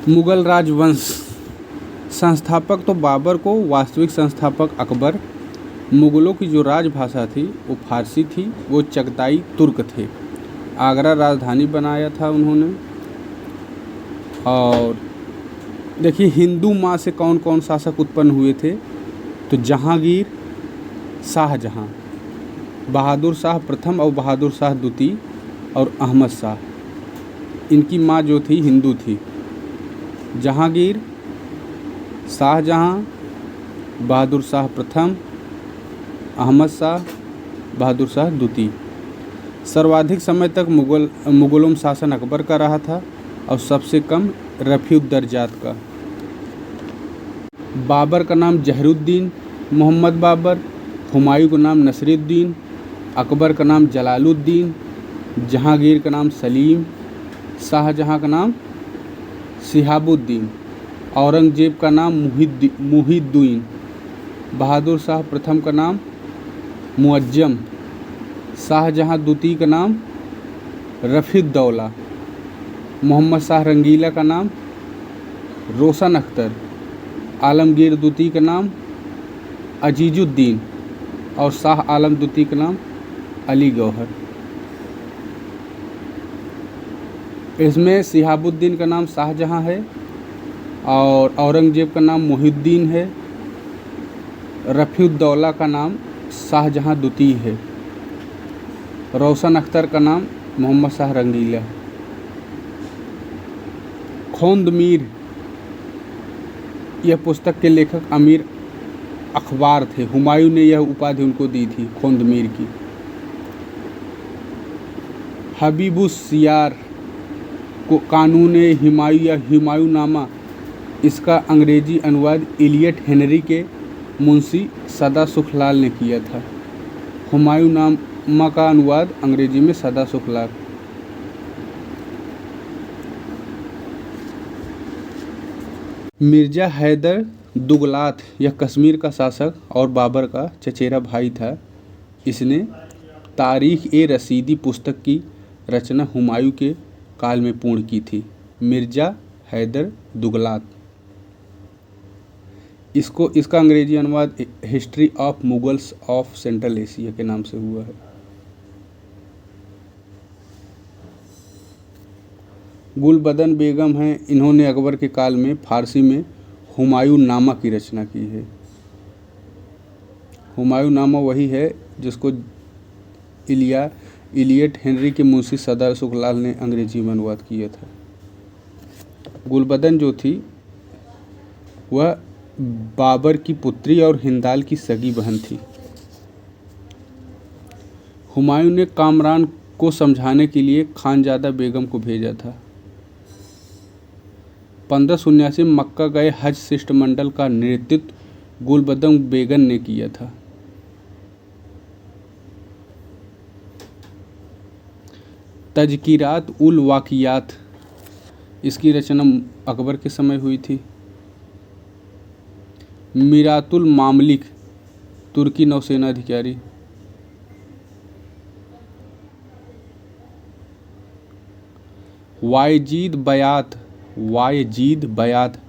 मुगल राजवंश संस्थापक तो बाबर को, वास्तविक संस्थापक अकबर। मुगलों की जो राजभाषा थी वो फारसी थी, वो चगताई तुर्क थे। आगरा राजधानी बनाया था उन्होंने। और देखिए हिंदू माँ से कौन कौन शासक उत्पन्न हुए थे, तो जहांगीर, शाहजहां, बहादुर शाह प्रथम और बहादुर शाह द्वितीय और अहमद शाह, इनकी माँ जो थी हिंदू थी। जहांगीर, शाहजहां, बहादुर शाह प्रथम, अहमद शाह, बहादुर शाह द्वितीय। सर्वाधिक समय तक मुगलों में शासन अकबर का रहा था और सबसे कम रफ़ीउद्दर्जात का। बाबर का नाम जहरुद्दीन मोहम्मद बाबर, हुमायूं का नाम नसीरुद्दीन, अकबर का नाम जलालुद्दीन, जहांगीर का नाम सलीम, शाहजहां का नाम शिहाबुद्दीन, औरंगजेब का नाम मुहिद्दीन, बहादुर शाह प्रथम का नाम मुअज्जम, शाहजहां द्वितीय का नाम रफ़ीउद्दौला, मोहम्मद शाह रंगीला का नाम रोशन अख्तर, आलमगीर द्वितीय का नाम अजीजुद्दीन और शाह आलम द्वितीय का नाम अली गौहर। इसमें शिहाबुद्दीन का नाम शाहजहां है और औरंगजेब का नाम मुहिद्दीन है। रफ़ीउद्दौला का नाम शाहजहां द्वितीय है। रोशन अख्तर का नाम मोहम्मद शाह रंगीला। खोंदमीर, यह पुस्तक के लेखक अमीर अखबार थे। हुमायूं ने यह उपाधि उनको दी थी, खोंदमीर की। हबीबुस सियार को कानूने हुमायूं या हुमायूंनामा, इसका अंग्रेजी अनुवाद इलियट हेनरी के मुंशी सदा सुखलाल ने किया था। हुमायूंनामा का अनुवाद अंग्रेजी में सदा सुखलाल। मिर्ज़ा हैदर दुगलात यह कश्मीर का शासक और बाबर का चचेरा भाई था। इसने तारीख़-ए-रशीदी पुस्तक की रचना हुमायूं के काल में पूर्ण की थी। मिर्ज़ा हैदर दुगलात, इसका अंग्रेजी अनुवाद history of Mughals of central Asia के नाम से हुआ है। गुलबदन बेगम हैं, इन्होंने अकबर के काल में फारसी में हुमायूंनामा की रचना की है। हुमायूंनामा वही है जिसको इलियट हेनरी के मुंशी सदा सुखलाल ने अंग्रेजी में अनुवाद किया था। गुलबदन जो थी वह बाबर की पुत्री और हिंदाल की सगी बहन थी। हुमायूं ने कामरान को समझाने के लिए खानजादा बेगम को भेजा था। 1579 में मक्का गए हज शिष्टमंडल का नेतृत्व गुलबदन बेगम ने किया था। तज़किरात उल वाक़ियात, इसकी रचना अकबर के समय हुई थी। मिरातुल मामलिक, तुर्की नौसेना अधिकारी। वायजीद बयात,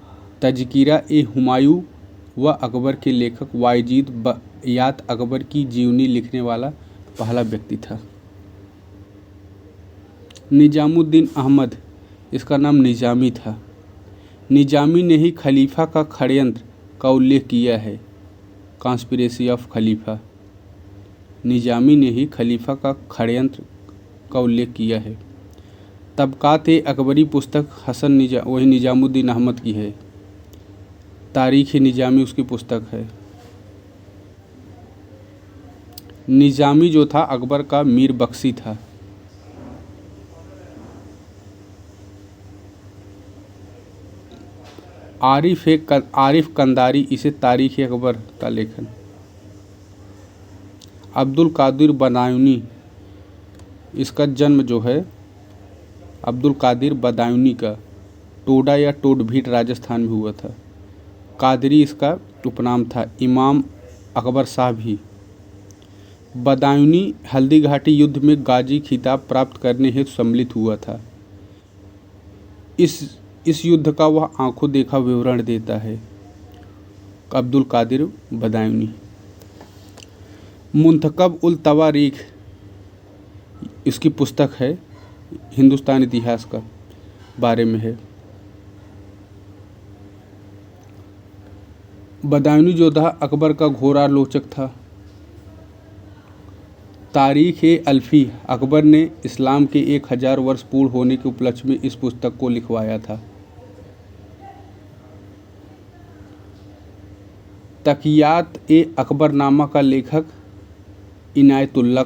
तज़किरा-ए-हुमायूं व अकबर के लेखक वायजीद बयात अकबर की जीवनी लिखने वाला पहला व्यक्ति था। निजामुद्दीन अहमद, इसका नाम निजामी था। निजामी ने ही खलीफा का षड्यंत्र का उल्लेख किया है। कॉन्स्पिरेसी ऑफ खलीफा, निजामी ने ही खलीफा का षड्यंत्र का उल्लेख किया है। तबक़ात-ए-अकबरी पुस्तक वही निजामुद्दीन अहमद की है। तारीख़-ए-निजामी उसकी पुस्तक है। निजामी जो था अकबर का मीर बख्शी था। आरिफ कंदारी, इसे तारीख़-ए-अकबर का लेखन। अब्दुल कादिर बदायूनी, इसका जन्म जो है अब्दुल कादिर बदायूनी का टोडा या टोडभीट राजस्थान में हुआ था। कादरी इसका उपनाम था। इमाम अकबर शाह भी। बदायूनी हल्दी घाटी युद्ध में गाजी खिताब प्राप्त करने हेतु सम्मिलित हुआ था। इस युद्ध का वह आंखों देखा विवरण देता है। अब्दुल कादिर बदायूनी। मुंतखब उल तवारीख इसकी पुस्तक है, हिंदुस्तान इतिहास का बारे में है। बदायूनी योद्धा अकबर का घोर आलोचक था। तारीख़-ए-अल्फ़ी अकबर ने इस्लाम के 1000 वर्ष पूर्ण होने के उपलक्ष्य में इस पुस्तक को लिखवाया था। तकियात-ए-अकबरनामा का लेखक इनायतुल्लाह।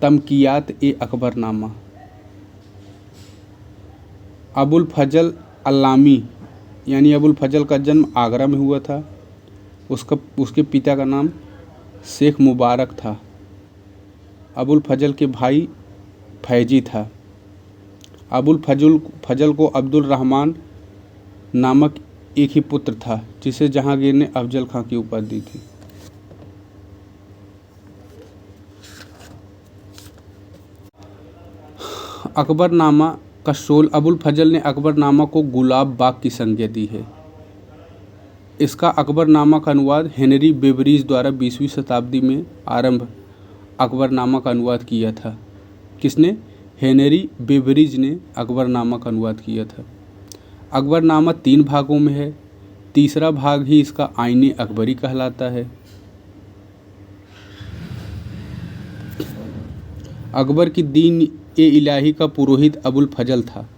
तमकियात-ए-अकबरनामा। अबुल फजल अल्लामी यानी अबुल फजल का जन्म आगरा में हुआ था। उसके पिता का नाम शेख मुबारक था। अबुल फजल के भाई फैजी था। अबुल फजल को अब्दुल रहमान नामक एक ही पुत्र था, जिसे जहांगीर ने अफजल खां की उपाधि दी थी। अकबरनामा का शोल। अबुल फजल ने अकबरनामा को गुलाब बाग की संज्ञा दी है। इसका अकबरनामा का अनुवाद हेनरी बेवरीज द्वारा 20वीं शताब्दी में आरंभ अकबरनामा का अनुवाद किया था। किसने? हेनरी बेवरीज ने अकबरनामा का अनुवाद किया था। अकबरनामा 3 भागों में है। तीसरा भाग ही इसका आईने अकबरी कहलाता है। अकबर की दीन-ए-इलाही का पुरोहित अबुल फजल था।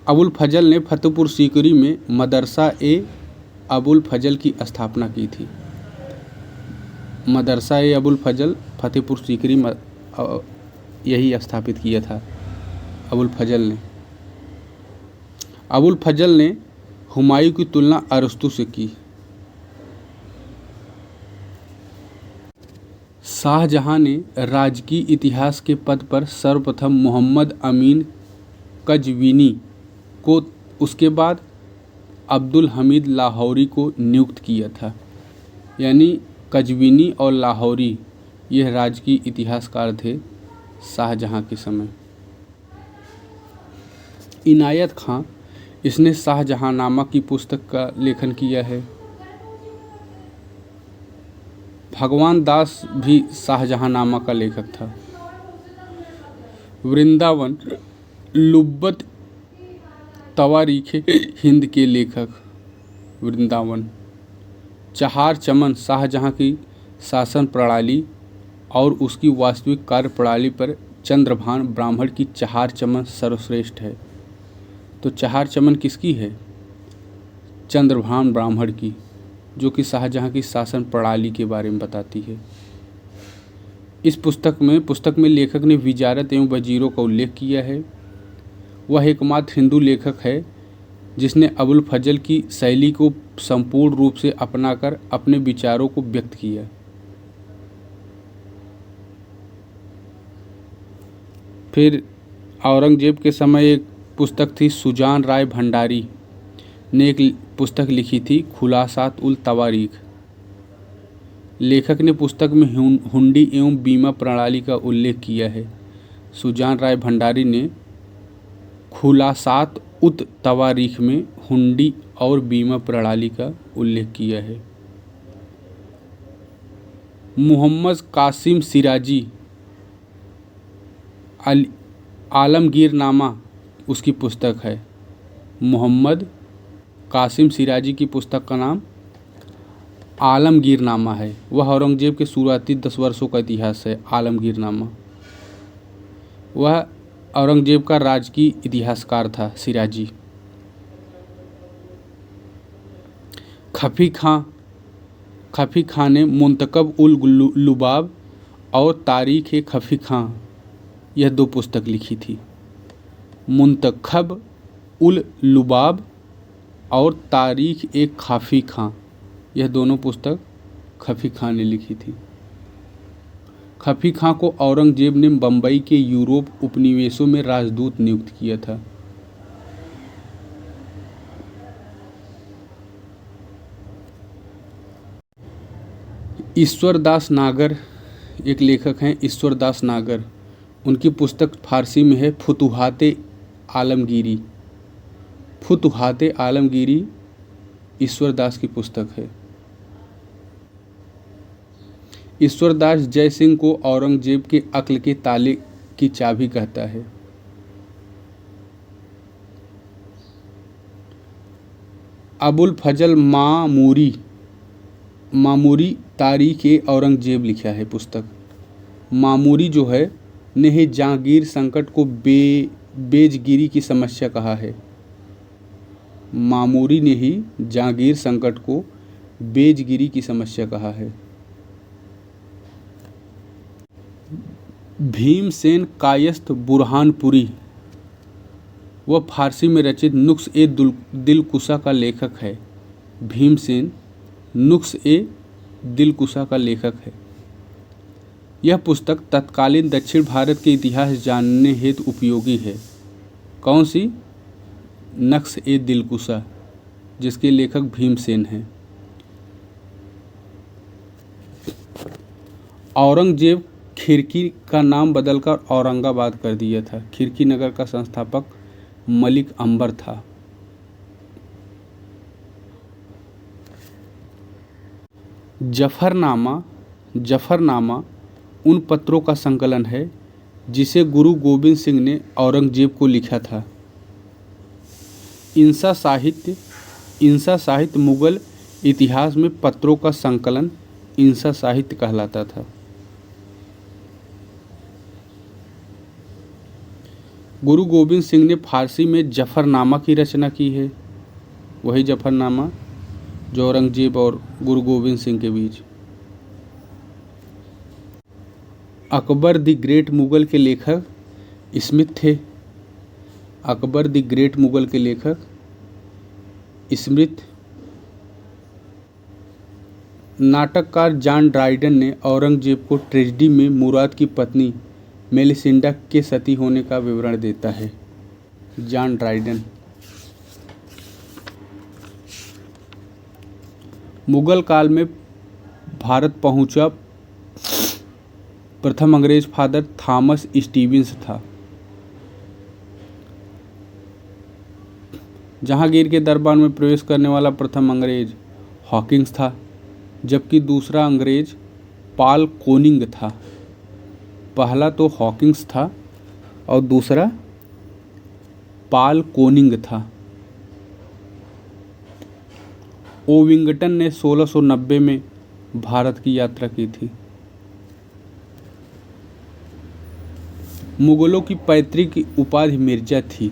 अबुल फजल ने फतेहपुर सीकरी में मदरसा-ए-अबुल फजल की स्थापना की थी। मदरसा-ए-अबुल फजल फतेहपुर सीकरी यही स्थापित किया था अबुल फजल ने। अबुल फजल ने हुमायूं की तुलना अरस्तू से की। शाहजहां ने राजकीय इतिहास के पद पर सर्वप्रथम मोहम्मद अमीन कज़विनी को, उसके बाद अब्दुल हमीद लाहौरी को नियुक्त किया था। यानी कज़विनी और लाहौरी यह राजकीय इतिहासकार थे शाहजहां के समय। इनायत खां, इसने शाहजहांनामा की पुस्तक का लेखन किया है। भगवान दास भी शाहजहांनामा का लेखक था। वृंदावन लुब्बत तवारीख़े हिंद के लेखक। वृंदावन। चहार चमन शाहजहां की शासन प्रणाली और उसकी वास्तविक कार्य प्रणाली पर चंद्रभान ब्राह्मण की चहार चमन सर्वश्रेष्ठ है। तो चहार चमन किसकी है? चंद्रभान ब्राह्मण की, जो कि शाहजहां की शासन प्रणाली के बारे में बताती है। इस पुस्तक में लेखक ने विजारत एवं वजीरों का उल्लेख किया है। वह एकमात्र हिंदू लेखक है जिसने अबुल फजल की शैली को संपूर्ण रूप से अपनाकर अपने विचारों को व्यक्त किया। फिर औरंगजेब के समय एक पुस्तक थी, सुजान राय भंडारी ने एक पुस्तक लिखी थी, खुलासात उल तवारीख। लेखक ने पुस्तक में हुंडी एवं बीमा प्रणाली का उल्लेख किया है। सुजान राय भंडारी ने खुलासात उत तवारीख में हुंडी और बीमा प्रणाली का उल्लेख किया है। मोहम्मद कासिम सिराजी आलमगीरनामा उसकी पुस्तक है। मोहम्मद कासिम सिराजी की पुस्तक का नाम आलमगीरनामा है। वह औरंगजेब के शुरुआती 10 वर्षों का इतिहास है। आलमगीरनामा। वह औरंगजेब का राजकीय इतिहासकार था सिराजी। खफी खां ने मुंतखब उल लुबाब और तारीख़-ए-खफी खां यह 2 पुस्तक लिखी थी। मुंतखब उल लुबाब और तारीख़-ए-खफी खां यह दोनों पुस्तक खफी खां ने लिखी थी। खफी खां को औरंगजेब ने बम्बई के यूरोप उपनिवेशों में राजदूत नियुक्त किया था। ईश्वरदास नागर एक लेखक हैं। ईश्वरदास नागर उनकी पुस्तक फारसी में है फुतुहात आलमगीरी। फुतुहात आलमगीरी ईश्वरदास की पुस्तक है। ईश्वरदास जय सिंह को औरंगजेब के अक्ल के ताले की चाबी कहता है। अबुल फजल मामूरी तारीख ए औरंगजेब लिखा है पुस्तक। मामूरी जो है ने ही जहांगीर संकट को बेजगिरी की समस्या कहा है। मामूरी ने ही जहांगीर संकट को बेजगिरी की समस्या कहा है। भीमसेन कायस्थ बुरहानपुरी वह फारसी में रचित नुक्स ए दिलकुशा का लेखक है। भीमसेन नुक्स ए दिलकुशा का लेखक है। यह पुस्तक तत्कालीन दक्षिण भारत के इतिहास जानने हेतु उपयोगी है। कौन सी? नक्श ए दिलकुशा, जिसके लेखक भीमसेन हैं। औरंगजेब खिरकी का नाम बदलकर औरंगाबाद कर दिया था। खिरकी नगर का संस्थापक मलिक अंबर था। जफरनामा उन पत्रों का संकलन है जिसे गुरु गोविंद सिंह ने औरंगजेब को लिखा था। इंसा साहित्य मुगल इतिहास में पत्रों का संकलन इंसा साहित्य कहलाता था। गुरु गोविंद सिंह ने फारसी में जफरनामा की रचना की है। वही जफरनामा जो औरंगजेब और गुरु गोविंद सिंह के बीच। अकबर द ग्रेट मुगल के लेखक स्मिथ थे। अकबर द ग्रेट मुगल के लेखक स्मिथ। नाटककार जॉन ड्राइडन ने औरंगजेब को ट्रेजेडी में मुराद की पत्नी मेलिसिंडा के सती होने का विवरण देता है। John Dryden. मुगल काल में भारत पहुंचा प्रथम अंग्रेज फादर थॉमस स्टीवेंस था। जहांगीर के दरबार में प्रवेश करने वाला प्रथम अंग्रेज हॉकिंस था, जबकि दूसरा अंग्रेज पॉल कोनिंग था। पहला तो हॉकिंस था और दूसरा पॉल कोनिंग था। ओविंगटन ने 1690 में भारत की यात्रा की थी। मुगलों की पैतृक उपाधि मिर्जा थी।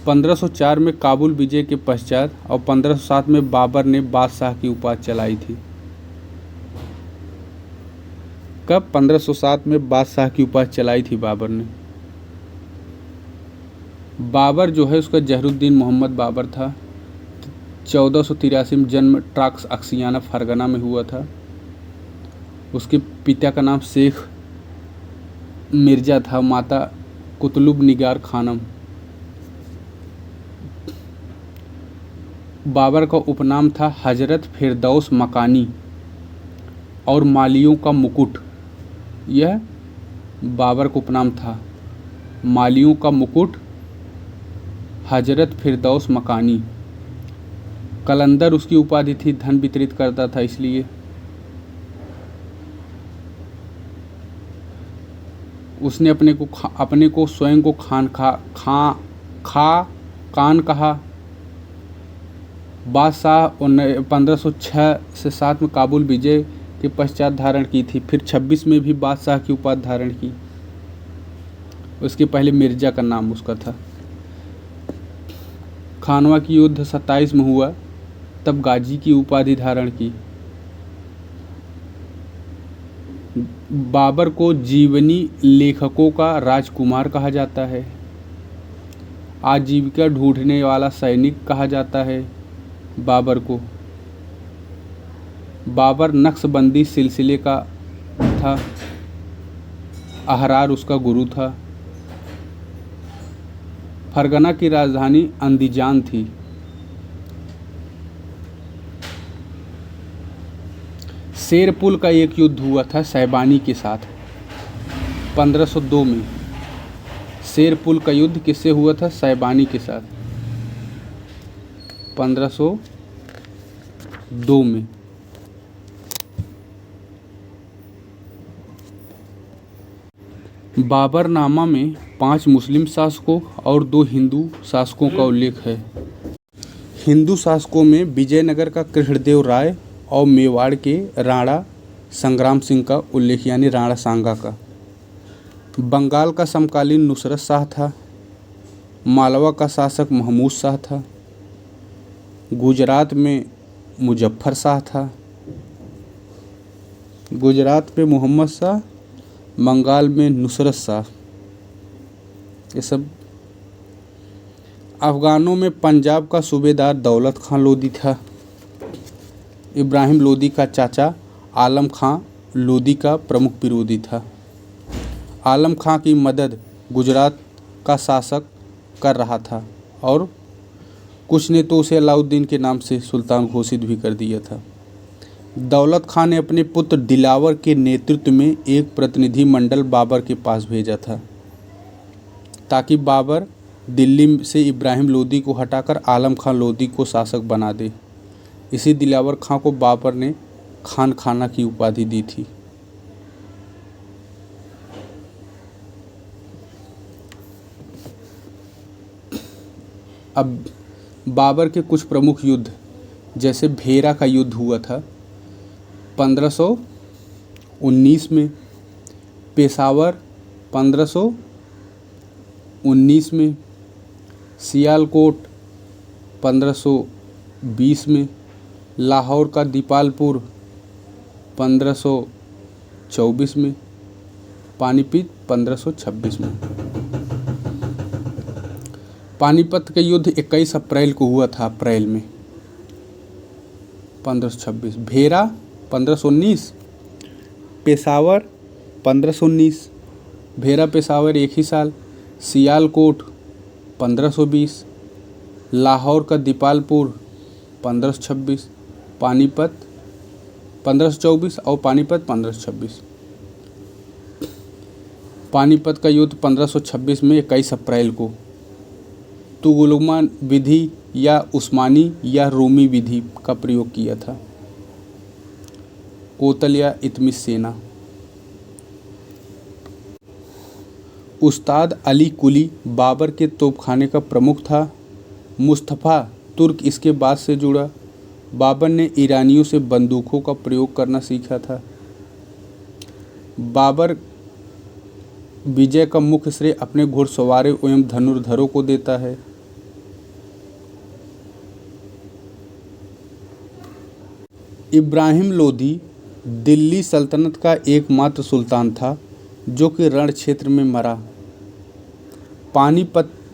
1504 में काबुल विजय के पश्चात और 1507 में बाबर ने बादशाह की उपाधि चलाई थी। कब? 1507 में बादशाह की उपाधि चलाई थी बाबर ने। बाबर जो है उसका जहरुद्दीन मोहम्मद बाबर था। 1483 में जन्म ट्राक्स अक्सियाना फरगना में हुआ था। उसके पिता का नाम शेख मिर्जा था, माता कुतुब निगार खानम। बाबर का उपनाम था हजरत फिरदौस मकानी और मालियों का मुकुट। यह बाबर का उपनाम था। मालियों का मुकुट, हजरत फिरदौस मकानी। कलंदर उसकी उपाधि थी, धन वितरित करता था इसलिए। उसने अपने को स्वयं को खान कहा। बादशाह 1506 से 7 में काबुल विजय के पश्चात धारण की थी। फिर 26 में भी बादशाह की उपाधि धारण की। उसके पहले मिर्जा का नाम उसका था। खानवा की युद्ध 27 में हुआ, तब गाजी की उपाधि धारण की। बाबर को जीवनी लेखकों का राजकुमार कहा जाता है। आजीविका ढूंढने वाला सैनिक कहा जाता है बाबर को। बाबर नक्शबंदी सिलसिले का था। अहरार उसका गुरु था। फरगना की राजधानी अंदीजान थी। शेरपुल का एक युद्ध हुआ था शैबानी के साथ। 1502 में। शेरपुल का युद्ध किससे हुआ था? शैबानी के साथ, 1502 में। बाबरनामा में 5 मुस्लिम शासकों और 2 हिंदू शासकों का उल्लेख है। हिंदू शासकों में विजयनगर का कृष्णदेव राय और मेवाड़ के राणा संग्राम सिंह का उल्लेख, यानी राणा सांगा का। बंगाल का समकालीन नुसरत शाह था। मालवा का शासक महमूद शाह था। गुजरात में मुजफ्फर शाह था। गुजरात में मोहम्मद शाह, बंगाल में नुसरत शाह। ये सब। अफ़गानों में पंजाब का सूबेदार दौलत खां लोदी था। इब्राहिम लोदी का चाचा आलम खां लोदी का प्रमुख विरोधी था। आलम खां की मदद गुजरात का शासक कर रहा था और कुछ ने तो उसे अलाउद्दीन के नाम से सुल्तान घोषित भी कर दिया था। दौलत खां ने अपने पुत्र दिलावर के नेतृत्व में एक प्रतिनिधि मंडल बाबर के पास भेजा था ताकि बाबर दिल्ली से इब्राहिम लोदी को हटाकर आलम खां लोदी को शासक बना दे। इसी दिलावर खां को बाबर ने खान खाना की उपाधि दी थी। अब बाबर के कुछ प्रमुख युद्ध, जैसे भेरा का युद्ध हुआ था 1519 में, पेशावर 1519 में, सियालकोट 1520 में, लाहौर का दीपालपुर 1524 में, पानीपत 1526 में। पानीपत का युद्ध 21 अप्रैल को हुआ था, अप्रैल में 1526। भेरा 1519, पेशावर 1519, भेरा पेशावर एक ही साल। सियालकोट 1520, लाहौर का दीपालपुर 1526, पानीपत 1524 और पानीपत 1526। पानीपत का युद्ध 1526 में 21 अप्रैल को तुगलमान विधि या उस्मानी या रोमी विधि का प्रयोग किया था। कोतल या इतमिश सेना। उस्ताद अली कुली बाबर के तोपखाने का प्रमुख था। मुस्तफ़ा तुर्क इसके बाद से जुड़ा। बाबर ने ईरानियों से बंदूकों का प्रयोग करना सीखा था। बाबर विजय का मुख्य श्रेय अपने घुड़सवारों एवं धनुर्धरों को देता है। इब्राहिम लोदी दिल्ली सल्तनत का एकमात्र सुल्तान था जो कि रण क्षेत्र में मरा।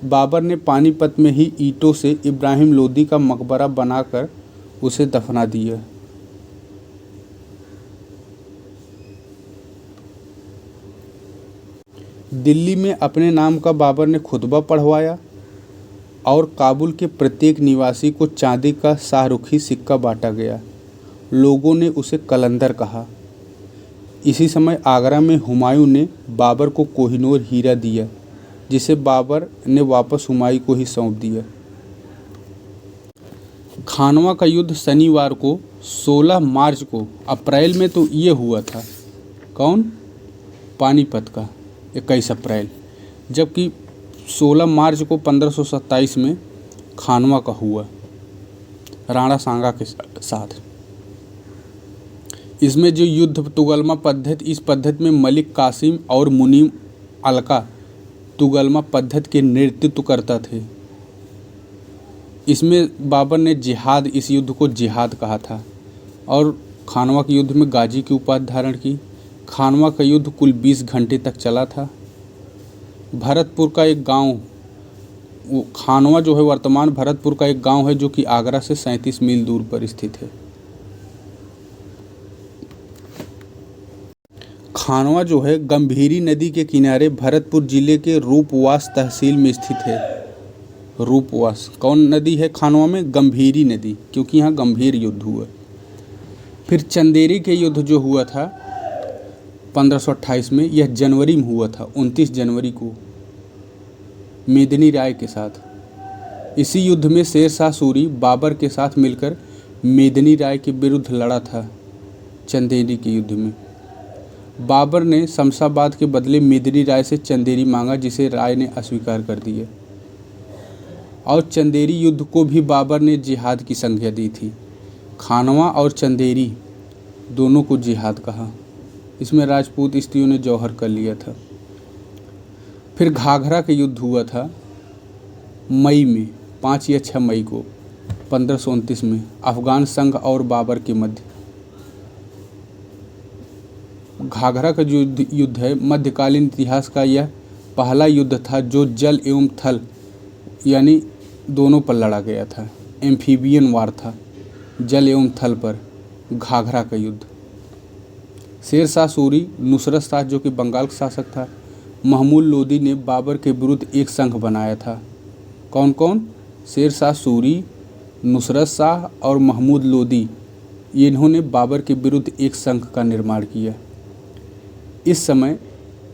बाबर ने पानीपत में ही ईंटों से इब्राहिम लोदी का मकबरा बनाकर उसे दफना दिया। दिल्ली में अपने नाम का बाबर ने खुतबा पढ़वाया और काबुल के प्रत्येक निवासी को चांदी का शाहरुखी सिक्का बांटा गया। लोगों ने उसे कलंदर कहा। इसी समय आगरा में हुमायूं ने बाबर को कोहिनूर हीरा दिया, जिसे बाबर ने वापस हुमायूं को ही सौंप दिया। खानवा का युद्ध शनिवार को 16 मार्च को, अप्रैल में तो ये हुआ था। कौन? पानीपत का 21 अप्रैल, जबकि 16 मार्च को 1527 में खानवा का हुआ राणा सांगा के साथ। इसमें जो युद्ध तुगलमा पद्धति, इस पद्धति में मलिक कासिम और मुनीम अलका तुगलमा पद्धति के नेतृत्व करता थे। इसमें बाबर ने जिहाद, इस युद्ध को जिहाद कहा था और खानवा के युद्ध में गाजी की उपाधि धारण की। खानवा का युद्ध कुल 20 घंटे तक चला था। भरतपुर का एक गांव, खानवा जो है वर्तमान भरतपुर का एक गांव है जो कि आगरा से 37 मील दूर पर स्थित है। खानवा जो है गंभीरी नदी के किनारे भरतपुर जिले के रूपवास तहसील में स्थित है। रूपवास कौन नदी है खानवा में? गंभीरी नदी, क्योंकि यहाँ गंभीर युद्ध हुआ। फिर चंदेरी के युद्ध जो हुआ था 1528 में। यह जनवरी में हुआ था, 29 जनवरी को, मेदिनी राय के साथ। इसी युद्ध में शेर शाह सूरी बाबर के साथ मिलकर मेदिनी राय के विरुद्ध लड़ा था। चंदेरी के युद्ध में बाबर ने शमशाबाद के बदले मेदिनी राय से चंदेरी मांगा, जिसे राय ने अस्वीकार कर दिया। और चंदेरी युद्ध को भी बाबर ने जिहाद की संज्ञा दी थी। खानवा और चंदेरी दोनों को जिहाद कहा। इसमें राजपूत स्त्रियों ने जौहर कर लिया था। फिर घाघरा का युद्ध हुआ था मई में, 5 या 6 मई को 1529 में, अफगान संघ और बाबर के मध्य। घाघरा का जो युद्ध है, मध्यकालीन इतिहास का यह पहला युद्ध था जो जल एवं थल यानी दोनों पर लड़ा गया था। एम्फीबियन वार था, जल एवं थल पर घाघरा का युद्ध। शेर शाह सूरी, नुसरत शाह जो कि बंगाल का शासक था, महमूद लोदी ने बाबर के विरुद्ध एक संघ बनाया था। कौन कौन? शेर शाह सूरी, नुसरत शाह और महमूद लोदी, इन्होंने बाबर के विरुद्ध एक संघ का निर्माण किया। इस समय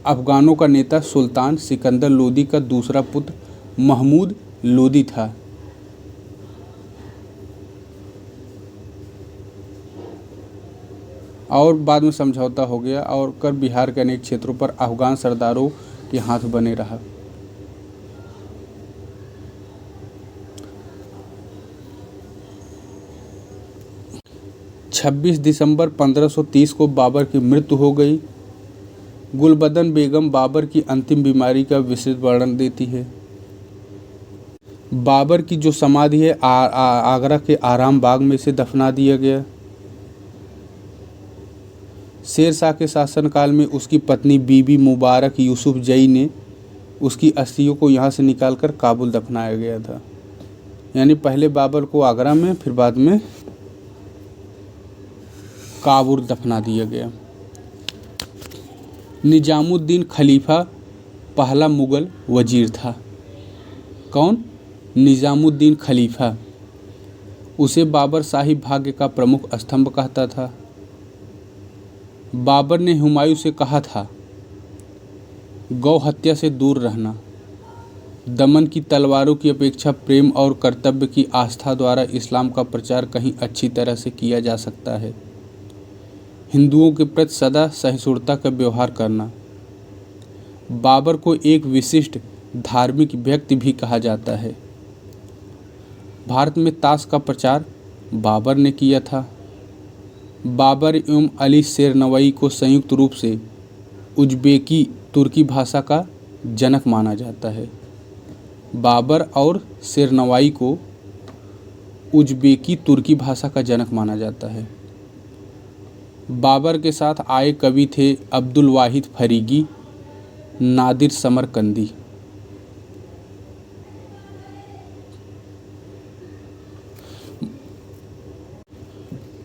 अफगानों का नेता सुल्तान सिकंदर लोदी का दूसरा पुत्र महमूद लोदी था। और बाद में समझौता हो गया और कर बिहार के अनेक क्षेत्रों पर अफगान सरदारों के हाथ बने रहा। छब्बीस दिसंबर 1530 को बाबर की मृत्यु हो गई। गुलबदन बेगम बाबर की अंतिम बीमारी का विस्तृत वर्णन देती है। बाबर की जो समाधि है आगरा के आराम बाग में से दफना दिया गया। शेर शाह के शासनकाल में उसकी पत्नी बीबी मुबारक यूसुफ जई ने उसकी अस्थियों को यहाँ से निकालकर काबुल दफनाया गया था। यानी पहले बाबर को आगरा में, फिर बाद में काबुल दफना दिया गया। निजामुद्दीन खलीफा पहला मुगल वजीर था। कौन? निजामुद्दीन खलीफा। उसे बाबर शाही भाग्य का प्रमुख स्तंभ कहता था। बाबर ने हुमायूं से कहा था, गौ हत्या से दूर रहना। दमन की तलवारों की अपेक्षा प्रेम और कर्तव्य की आस्था द्वारा इस्लाम का प्रचार कहीं अच्छी तरह से किया जा सकता है। हिंदुओं के प्रति सदा सहिष्णुता का व्यवहार करना। बाबर को एक विशिष्ट धार्मिक व्यक्ति भी कहा जाता है। भारत में ताश का प्रचार बाबर ने किया था। बाबर एवं अली शेरनवाई को संयुक्त रूप से उज़्बेकी तुर्की भाषा का जनक माना जाता है। बाबर और शेरनवाई को उज़्बेकी तुर्की भाषा का जनक माना जाता है। बाबर के साथ आए कवि थे अब्दुल वाहिद फरीगी, नादिर समरकंदी।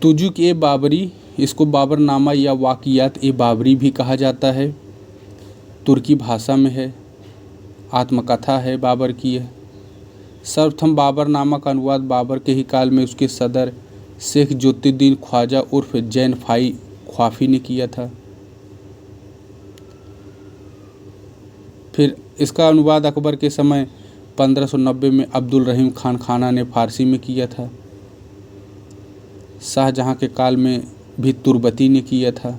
तुजुक ए बाबरी, इसको बाबरनामा या वाक़ियात ए बाबरी भी कहा जाता है। तुर्की भाषा में है, आत्मकथा है बाबर की है। सर्वप्रथम बाबरनामा का अनुवाद बाबर के ही काल में उसके सदर शेख ज्योतिद्दीन ख्वाजा उर्फ जैन फाई ख्वाफी ने किया था। फिर इसका अनुवाद अकबर के समय 1590 में अब्दुल रहीम खान खाना ने फारसी में किया था। शाहजहां के काल में भी तुर्बती ने किया था।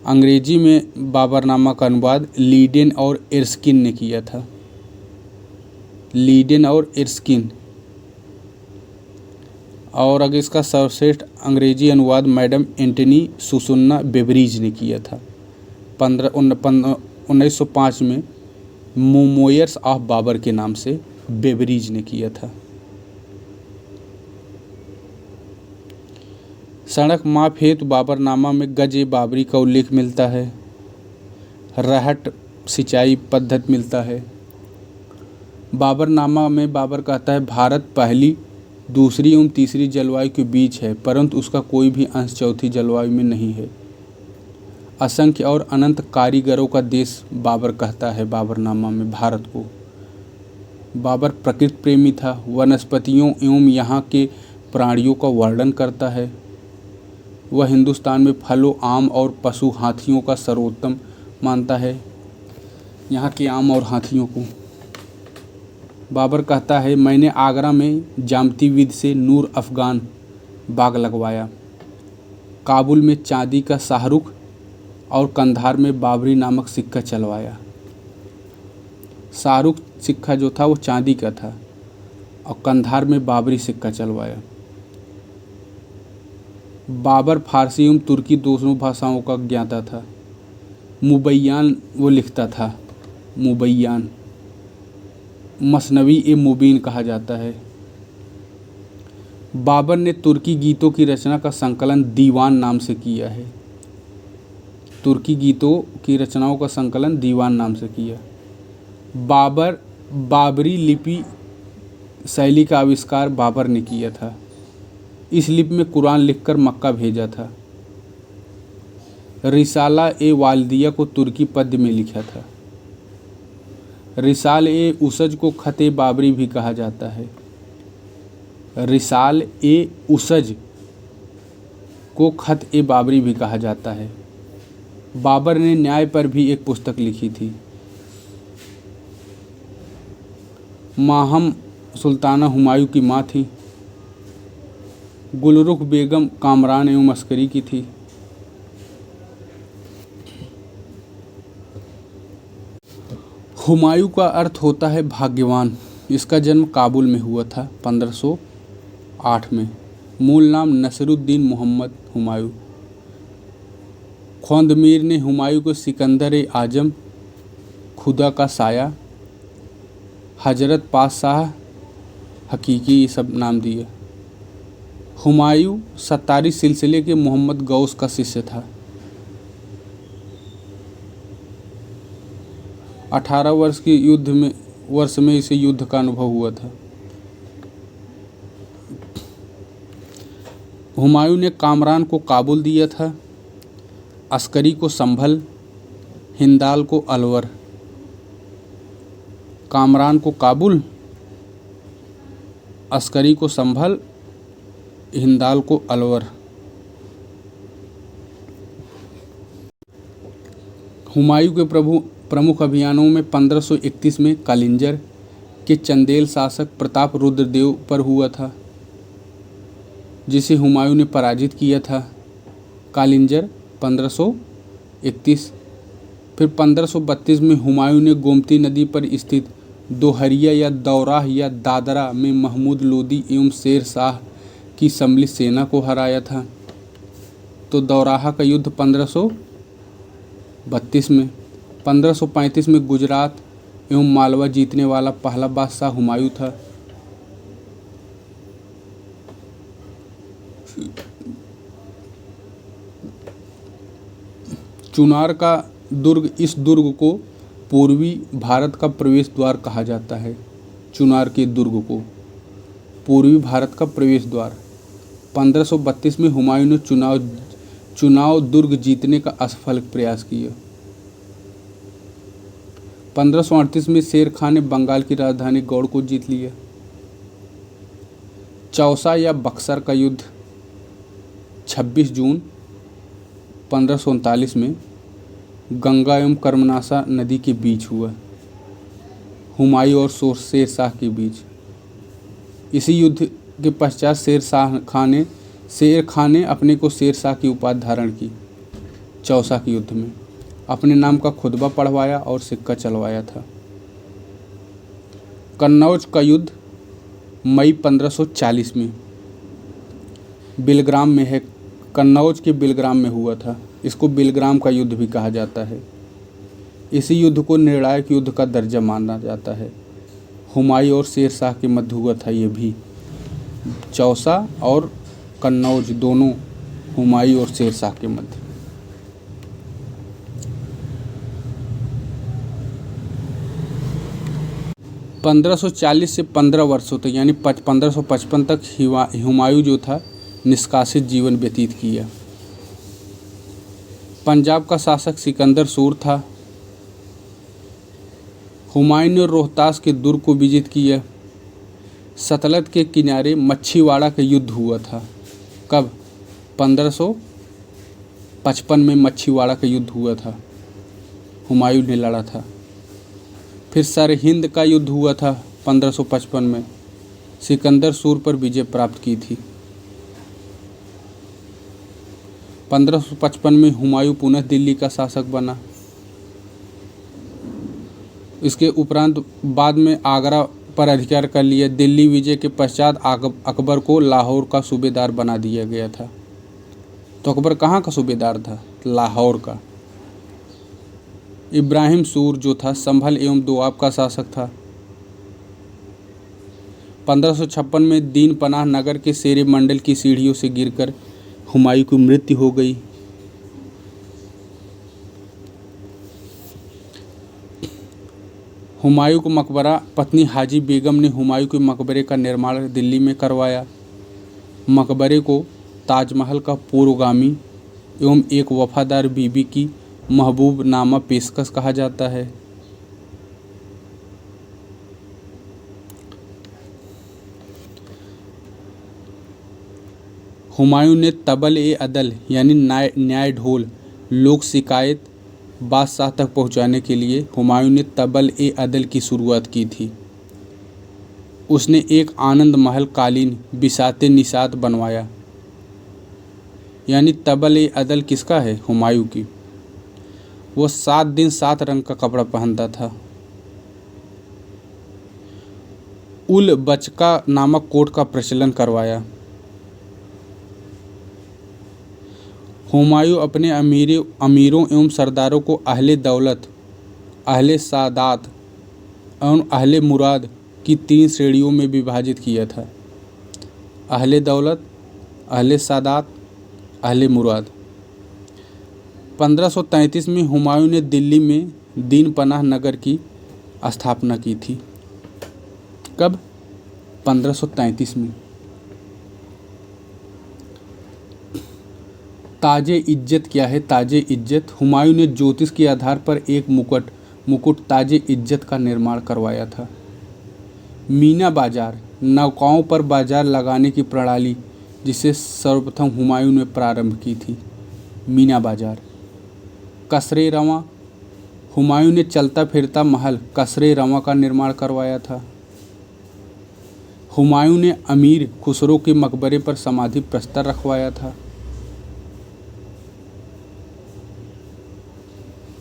अंग्रेजी में बाबरनामा का अनुवाद लीडेन और एर्स्किन ने किया था। लीडेन और एर्स्किन। और अगर इसका सर्वश्रेष्ठ अंग्रेजी अनुवाद मैडम एंटनी सुसुन्ना बेबरीज ने किया था 1905 में मेमोयर्स ऑफ बाबर के नाम से बेबरीज ने किया था। सड़क माप हेतु बाबरनामा में गज बाबरी का उल्लेख मिलता है। रहट सिंचाई पद्धति मिलता है। बाबरनामा में बाबर कहता है, भारत पहली, दूसरी एवं तीसरी जलवायु के बीच है, परंतु उसका कोई भी अंश चौथी जलवायु में नहीं है। असंख्य और अनंत कारीगरों का देश बाबर कहता है बाबरनामा में भारत को। बाबर प्रकृति प्रेमी था। वनस्पतियों एवं यहाँ के प्राणियों का वर्णन करता है। वह हिंदुस्तान में फलों, आम और पशु हाथियों का सर्वोत्तम मानता है। यहाँ के आम और हाथियों को बाबर कहता है, मैंने आगरा में जामती विद से नूर अफ़गान बाग लगवाया, काबुल में चांदी का शाहरुख और कंधार में बाबरी नामक सिक्का चलवाया। शाहरुख सिक्का जो था वो चांदी का था और कंधार में बाबरी सिक्का चलवाया। बाबर फारसी एवं तुर्की दोनों भाषाओं का ज्ञाता था। मुबैयान वो लिखता था, मुबैयान मसनवी ए मुबीन कहा जाता है। बाबर ने तुर्की गीतों की रचना का संकलन दीवान नाम से किया है। तुर्की गीतों की रचनाओं का संकलन दीवान नाम से किया। बाबरी लिपि शैली का आविष्कार बाबर ने किया था। इस लिपि में कुरान लिखकर मक्का भेजा था। रिसाला ए वालदिया को तुर्की पद्य में लिखा था। रिसाल ए उसज को खत ए बाबरी भी कहा जाता है। रिसाल ए उसज को खत ए बाबरी भी कहा जाता है। बाबर ने न्याय पर भी एक पुस्तक लिखी थी। माहम सुल्ताना हुमायूं की माँ थी। गुलरुख बेगम कामरान एवं अस्करी की थी। हुमायूं का अर्थ होता है भाग्यवान। इसका जन्म काबुल में हुआ था 1508 में। मूल नाम नसरुद्दीन मोहम्मद हुमायूं। खोंदमीर ने हुमायूं को सिकंदर ए आजम, खुदा का साया, हजरत पातशाह हकीकी ये सब नाम दिए। हुमायूं सत्तारी सिलसिले के मोहम्मद गौस का शिष्य था। 18 वर्ष में इसे युद्ध का अनुभव हुआ था। हुमायूं ने कामरान को काबुल दिया था, अस्करी को संभल, हिंदाल को अलवर। कामरान को काबुल, अस्करी को संभल, हिंदाल को अलवर। हुमायूं के प्रमुख अभियानों में 1531 में कालिंजर के चंदेल शासक प्रताप रुद्रदेव पर हुआ था, जिसे हुमायूं ने पराजित किया था। कालिंजर 1531। फिर 1532 में हुमायूं ने गोमती नदी पर स्थित दोहरिया या दौराह या दादरा में महमूद लोदी एवं शेर शाह की सम्मिलित सेना को हराया था। तो दौराहा का युद्ध 1532 में। 1535 में गुजरात एवं मालवा जीतने वाला पहला बादशाह हुमायूं था। चुनार का दुर्ग, इस दुर्ग को पूर्वी भारत का प्रवेश द्वार कहा जाता है। चुनार के दुर्ग को पूर्वी भारत का प्रवेश द्वार। 1532 में हुमायूं ने चुनाव दुर्ग जीतने का असफल प्रयास किया। 1538 में शेर खान ने बंगाल की राजधानी गौड़ को जीत लिया। चौसा या बक्सर का युद्ध 26 जून 1539 में गंगा एवं कर्मनाशा नदी के बीच हुआ, हुमायूं और शेर शाह के बीच। इसी युद्ध के पश्चात शेर खान ने अपने को शेर शाह की उपाधि धारण की। चौसा के युद्ध में अपने नाम का खुतबा पढ़वाया और सिक्का चलवाया था। कन्नौज का युद्ध मई 1540 में बिलग्राम में है। कन्नौज के बिलग्राम में हुआ था। इसको बिलग्राम का युद्ध भी कहा जाता है। इसी युद्ध को निर्णायक युद्ध का दर्जा माना जाता है। हुमायूं और शेर शाह के मध्य हुआ था ये भी। चौसा और कन्नौज दोनों हुमायूं और शेर शाह के मध्य। पंद्रह सौ 40 से 15 वर्षों तक यानी 1555 तक हुमायूं जो था निष्कासित जीवन व्यतीत किया। पंजाब का शासक सिकंदर सूर था। हुमायूं ने रोहतास के दुर्ग को विजित किया। सतलज के किनारे मच्छीवाड़ा का युद्ध हुआ था। कब? 1555 55 में मच्छीवाड़ा का युद्ध हुआ था, हुमायूं ने लड़ा था। फिर सरहिंद का युद्ध हुआ था 1555 में, सिकंदर सूर पर विजय प्राप्त की थी। 1555 में हुमायूं पुनः दिल्ली का शासक बना। इसके उपरांत बाद में आगरा पर अधिकार कर लिया। दिल्ली विजय के पश्चात अकबर को लाहौर का सूबेदार बना दिया गया था। तो अकबर कहाँ का सूबेदार था? लाहौर का। इब्राहिम सूर जो था संभल एवं दोआब का शासक था। 1556 में दीन पनाह नगर के शेरे मंडल की सीढ़ियों से गिरकर हुमायूं की मृत्यु हो गई। हुमायूं को मकबरा पत्नी हाजी बेगम ने हुमायूं के मकबरे का निर्माण दिल्ली में करवाया। मकबरे को ताजमहल का पूर्वगामी एवं एक वफादार बीबी की महबूब नामा पेशकश कहा जाता है। हुमायूं ने तबल ए अदल यानी न्याय ढोल लोक शिकायत बादशाह तक पहुंचाने के लिए हुमायूं ने तबल ए अदल की शुरुआत की थी। उसने एक आनंद महल कालीन बिसाते निषाद बनवाया। यानी तबल ए अदल किसका है? हुमायूं की। वो 7 दिन 7 रंग का कपड़ा पहनता था। उल बचका नामक कोट का प्रचलन करवाया। हुमायूं अपने अमीरों एवं सरदारों को अहले दौलत, अहले सादात एवं अहले मुराद की 3 श्रेणियों में विभाजित किया था। अहले दौलत, अहले सादात, अहले मुराद। 1533 में हुमायूं ने दिल्ली में दीन पनाह नगर की स्थापना की थी। कब? 1533 में। ताजे इज्जत क्या है? ताजे इज्जत हुमायूं ने ज्योतिष के आधार पर एक मुकुट ताजे इज्जत का निर्माण करवाया था। मीना बाजार, नौकाओं पर बाजार लगाने की प्रणाली जिसे सर्वप्रथम हुमायूं ने प्रारंभ की थी। मीना बाजार। कसरे रवां, हुमायूं ने चलता फिरता महल कसरे रवां का निर्माण करवाया था। हुमायूं ने अमीर खुसरो के मकबरे पर समाधि प्रस्तर रखवाया था।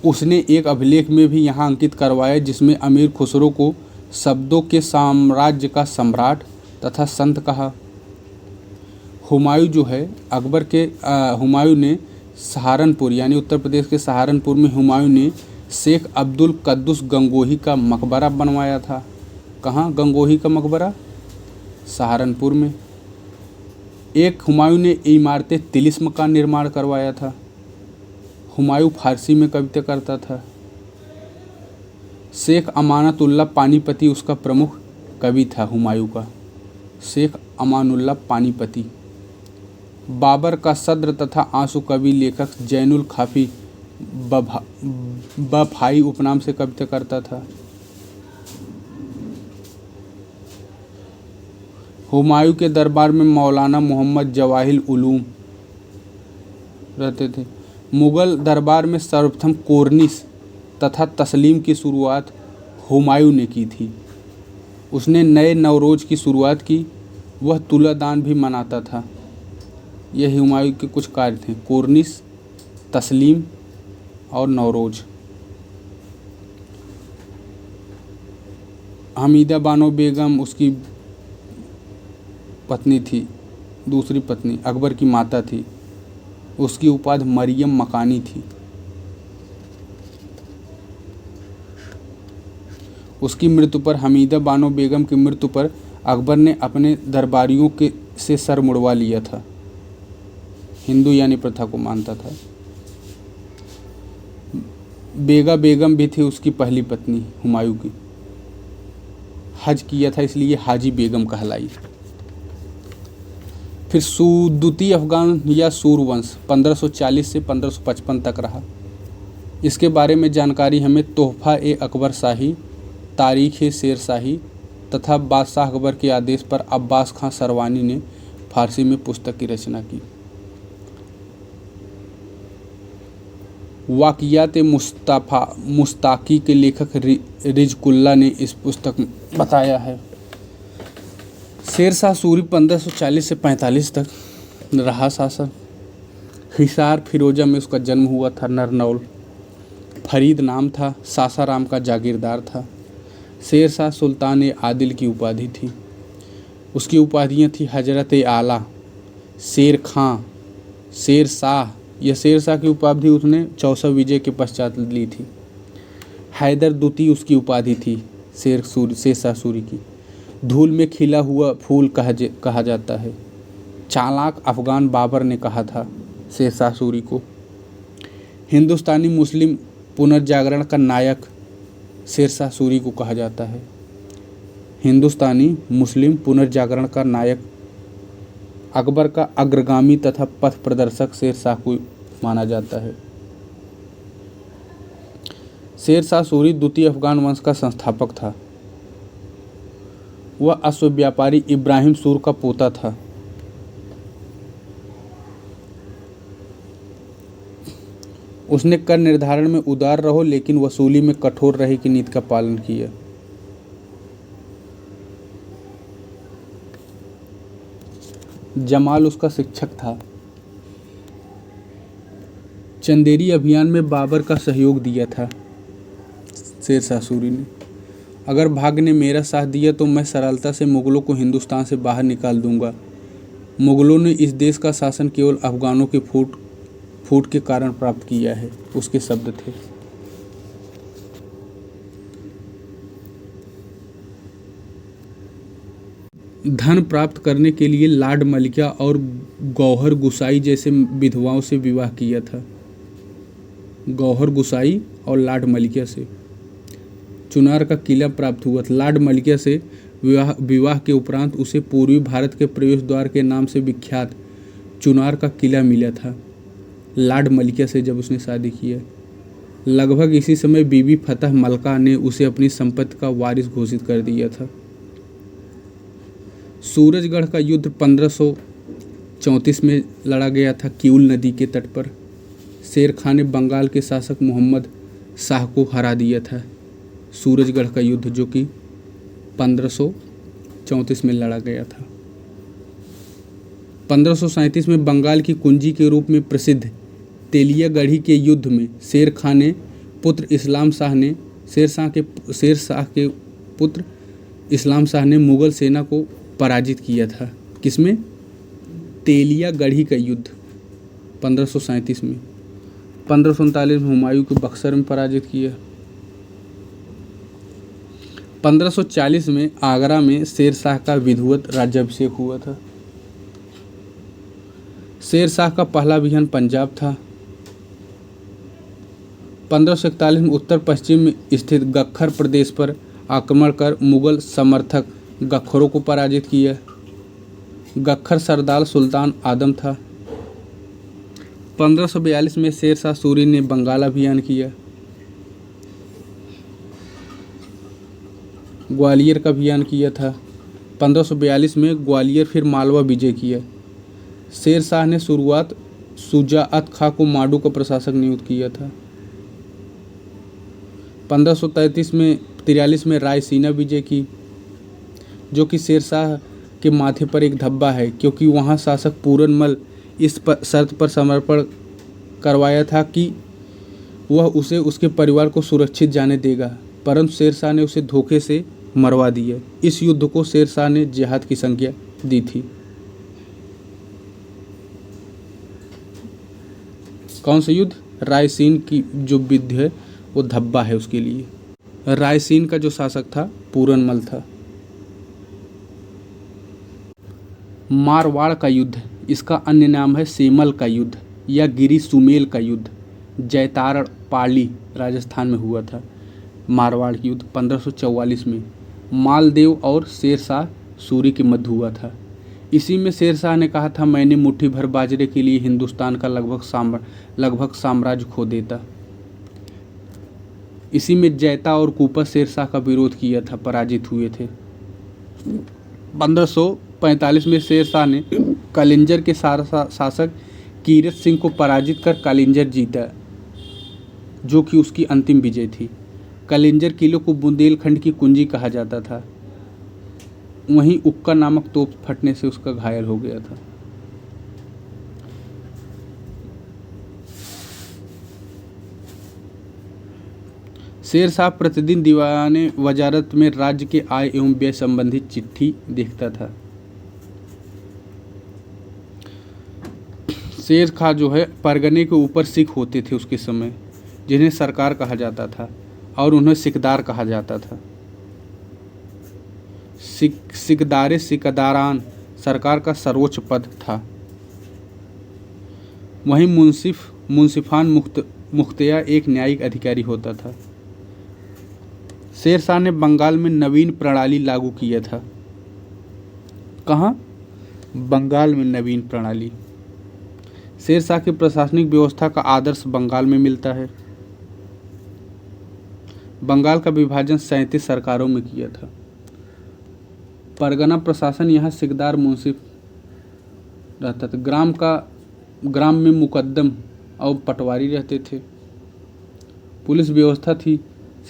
उसने एक अभिलेख में भी यहाँ अंकित करवाया जिसमें अमीर खुसरो को शब्दों के साम्राज्य का सम्राट तथा संत कहा। हुमायूं जो है हुमायूं ने सहारनपुर यानी उत्तर प्रदेश के सहारनपुर में हुमायूं ने शेख अब्दुल कद्दूस गंगोही का मकबरा बनवाया था। कहाँ गंगोही का मकबरा? सहारनपुर में। एक हुमायूं ने इमारत तिलिस्म का निर्माण करवाया था। हुमायूं फारसी में कविता करता था। शेख अमानतुल्लाह पानीपती उसका प्रमुख कवि था हुमायूं का। शेख अमानुल्लाह पानीपती। बाबर का सद्र तथा आंसू कवि लेखक जैनुल खाफी बफाई उपनाम से कविता करता था। हुमायूं के दरबार में मौलाना मोहम्मद जवाहिर उलूम रहते थे। मुगल दरबार में सर्वप्रथम कोर्निश तथा तस्लीम की शुरुआत हुमायूं ने की थी। उसने नए नवरोज की शुरुआत की। वह तुलादान भी मनाता था। यह हुमायूं के कुछ कार्य थे, कोर्निश, तस्लीम और नवरोज। हमीदा बानो बेगम उसकी पत्नी थी, दूसरी पत्नी अकबर की माता थी। उसकी उपाधि मरियम मकानी थी। उसकी मृत्यु पर हमीदा बानो बेगम की मृत्यु पर अकबर ने अपने दरबारियों से सर मुड़वा लिया था। हिंदू यानी प्रथा को मानता था। बेगा बेगम भी थी उसकी पहली पत्नी हुमायूं की। हज किया था इसलिए हाजी बेगम कहलाई। फिर सूदुती अफगान या सूरवंश 1540 से 1555 तक रहा। इसके बारे में जानकारी हमें तोहफा ए अकबर शाही, तारीख ए शेर शाही तथा बादशाह अकबर के आदेश पर अब्बास खां सरवानी ने फारसी में पुस्तक की रचना की। वाक़ियात मुस्ताकी के लेखक रिज़कुल्लाह ने इस पुस्तक में बताया है। शेर शाह सूरी 1540 से 45 तक रहा शासक। हिसार फिरोजा में उसका जन्म हुआ था। नरनौल फरीद नाम था। सासाराम का जागीरदार था। शेर शाह सुल्तान ए आदिल की उपाधि थी। उसकी उपाधियाँ थी हजरत आला, शेर खां, शेर शाह। यह शेर शाह की उपाधि उसने चौसा विजय के पश्चात ली थी। हैदर दूती उसकी उपाधि थी शेर शाह सूरी की। धूल में खिला हुआ फूल कहा जाता है। चालाक अफगान बाबर ने कहा था शेर शाह सूरी को। हिंदुस्तानी मुस्लिम पुनर्जागरण का नायक शेर शाह सूरी को कहा जाता है। हिंदुस्तानी मुस्लिम पुनर्जागरण का नायक अकबर का अग्रगामी तथा पथ प्रदर्शक शेर शाह को माना जाता है। शेर शाह सूरी द्वितीय अफगान वंश का संस्थापक था। वह अश्व व्यापारी इब्राहिम सूर का पोता था। उसने कर निर्धारण में उदार रहो लेकिन वसूली में कठोर रहे की नीति का पालन किया। जमाल उसका शिक्षक था। चंदेरी अभियान में बाबर का सहयोग दिया था शेर शाह सूरी ने। अगर भाग्य ने मेरा साथ दिया तो मैं सरलता से मुगलों को हिंदुस्तान से बाहर निकाल दूंगा। मुगलों ने इस देश का शासन केवल अफगानों के फूट के कारण प्राप्त किया है, उसके शब्द थे। धन प्राप्त करने के लिए लाड मलिका और गौहर गुसाई जैसे विधवाओं से विवाह किया था। गौहर गुसाई और लाड मलिका से चुनार का किला प्राप्त हुआ था। लाड मलिका से विवाह के उपरांत उसे पूर्वी भारत के प्रवेश द्वार के नाम से विख्यात चुनार का किला मिला था। लाड मलिका से जब उसने शादी किया, लगभग इसी समय बीबी फतह मलका ने उसे अपनी संपत्ति का वारिस घोषित कर दिया था। सूरजगढ़ का युद्ध 1534 में लड़ा गया था किउल नदी के तट पर। शेर खां ने बंगाल के शासक मोहम्मद शाह को हरा दिया था। सूरजगढ़ का युद्ध जो कि 1534 में लड़ा गया था। 1537 में बंगाल की कुंजी के रूप में प्रसिद्ध तेलियागढ़ी के युद्ध में शेर खां ने पुत्र इस्लाम शाह ने शेर शाह के पुत्र इस्लाम शाह ने मुगल सेना को पराजित किया था। किसमें? तेलियागढ़ी का युद्ध 1537 में। 1539 में हुमायूं को बक्सर में पराजित किया। 1540 में आगरा में शेर शाह का विधिवत राज्याभिषेक हुआ था। शेर शाह का पहला अभियान पंजाब था। 1541 में उत्तर पश्चिम में स्थित गख्खर प्रदेश पर आक्रमण कर मुगल समर्थक गख्खरों को पराजित किया। गख्खर सरदार सुल्तान आदम था। 1542 में शेर शाह सूरी ने बंगाल अभियान किया। ग्वालियर का अभियान किया था। 1542 में ग्वालियर फिर मालवा विजय किया। शेर शाह ने शुरुआत शुजाअत खां को माडू का प्रशासक नियुक्त किया था। 1543 में रायसीना विजय की, जो कि शेर शाह के माथे पर एक धब्बा है क्योंकि वहाँ शासक पूरनमल इस शर्त पर समर्पण करवाया था कि वह उसे उसके परिवार को सुरक्षित जाने देगा, परंतु शेर शाह ने उसे धोखे से मरवा दिया। इस युद्ध को शेर शाह ने जिहाद की संज्ञा दी थी। कौन सा युद्ध? रायसीन की जो विद्य है वो धब्बा है उसके लिए। रायसीन का जो शासक था पूरनमल था। मारवाड़ का युद्ध, इसका अन्य नाम है सेमल का युद्ध या गिरी सुमेल का युद्ध, जैतारण पाली राजस्थान में हुआ था। मारवाड़ की युद्ध 1544 में मालदेव और शेर शाह सूरी के मध्य हुआ था। इसी में शेर शाह ने कहा था, मैंने मुट्ठी भर बाजरे के लिए हिंदुस्तान का लगभग साम्राज्य खो देता। इसी में जैता और कूपा शेर शाह का विरोध किया था, पराजित हुए थे। 1545 में शेर शाह ने कालिंजर के शासक कीरत सिंह को पराजित कर कालिंजर जीता। जो कि उसकी अंतिम विजय थी। कलिंजर किले को बुंदेलखंड की कुंजी कहा जाता था। वहीं उक्का नामक तोप फटने से उसका घायल हो गया था। शेर शाह प्रतिदिन दीवाने वजारत में राज्य के आय एवं व्यय संबंधी चिट्ठी देखता था। शेर शाह जो है परगने के ऊपर सिख होते थे उसके समय, जिन्हें सरकार कहा जाता था और उन्हें सिकदार कहा जाता था। सिकदारे सिकदारान सरकार का सर्वोच्च पद था। वहीं मुंसिफान मुख्तिया एक न्यायिक अधिकारी होता था। शेर शाह ने बंगाल में नवीन प्रणाली लागू किया था। कहाँ? बंगाल में नवीन प्रणाली। शेर शाह की प्रशासनिक व्यवस्था का आदर्श बंगाल में मिलता है। बंगाल का विभाजन 37 सरकारों में किया था। परगना प्रशासन यहाँ सिकदार मुंसिफ रहता था। ग्राम में मुकद्दम और पटवारी रहते थे। पुलिस व्यवस्था थी।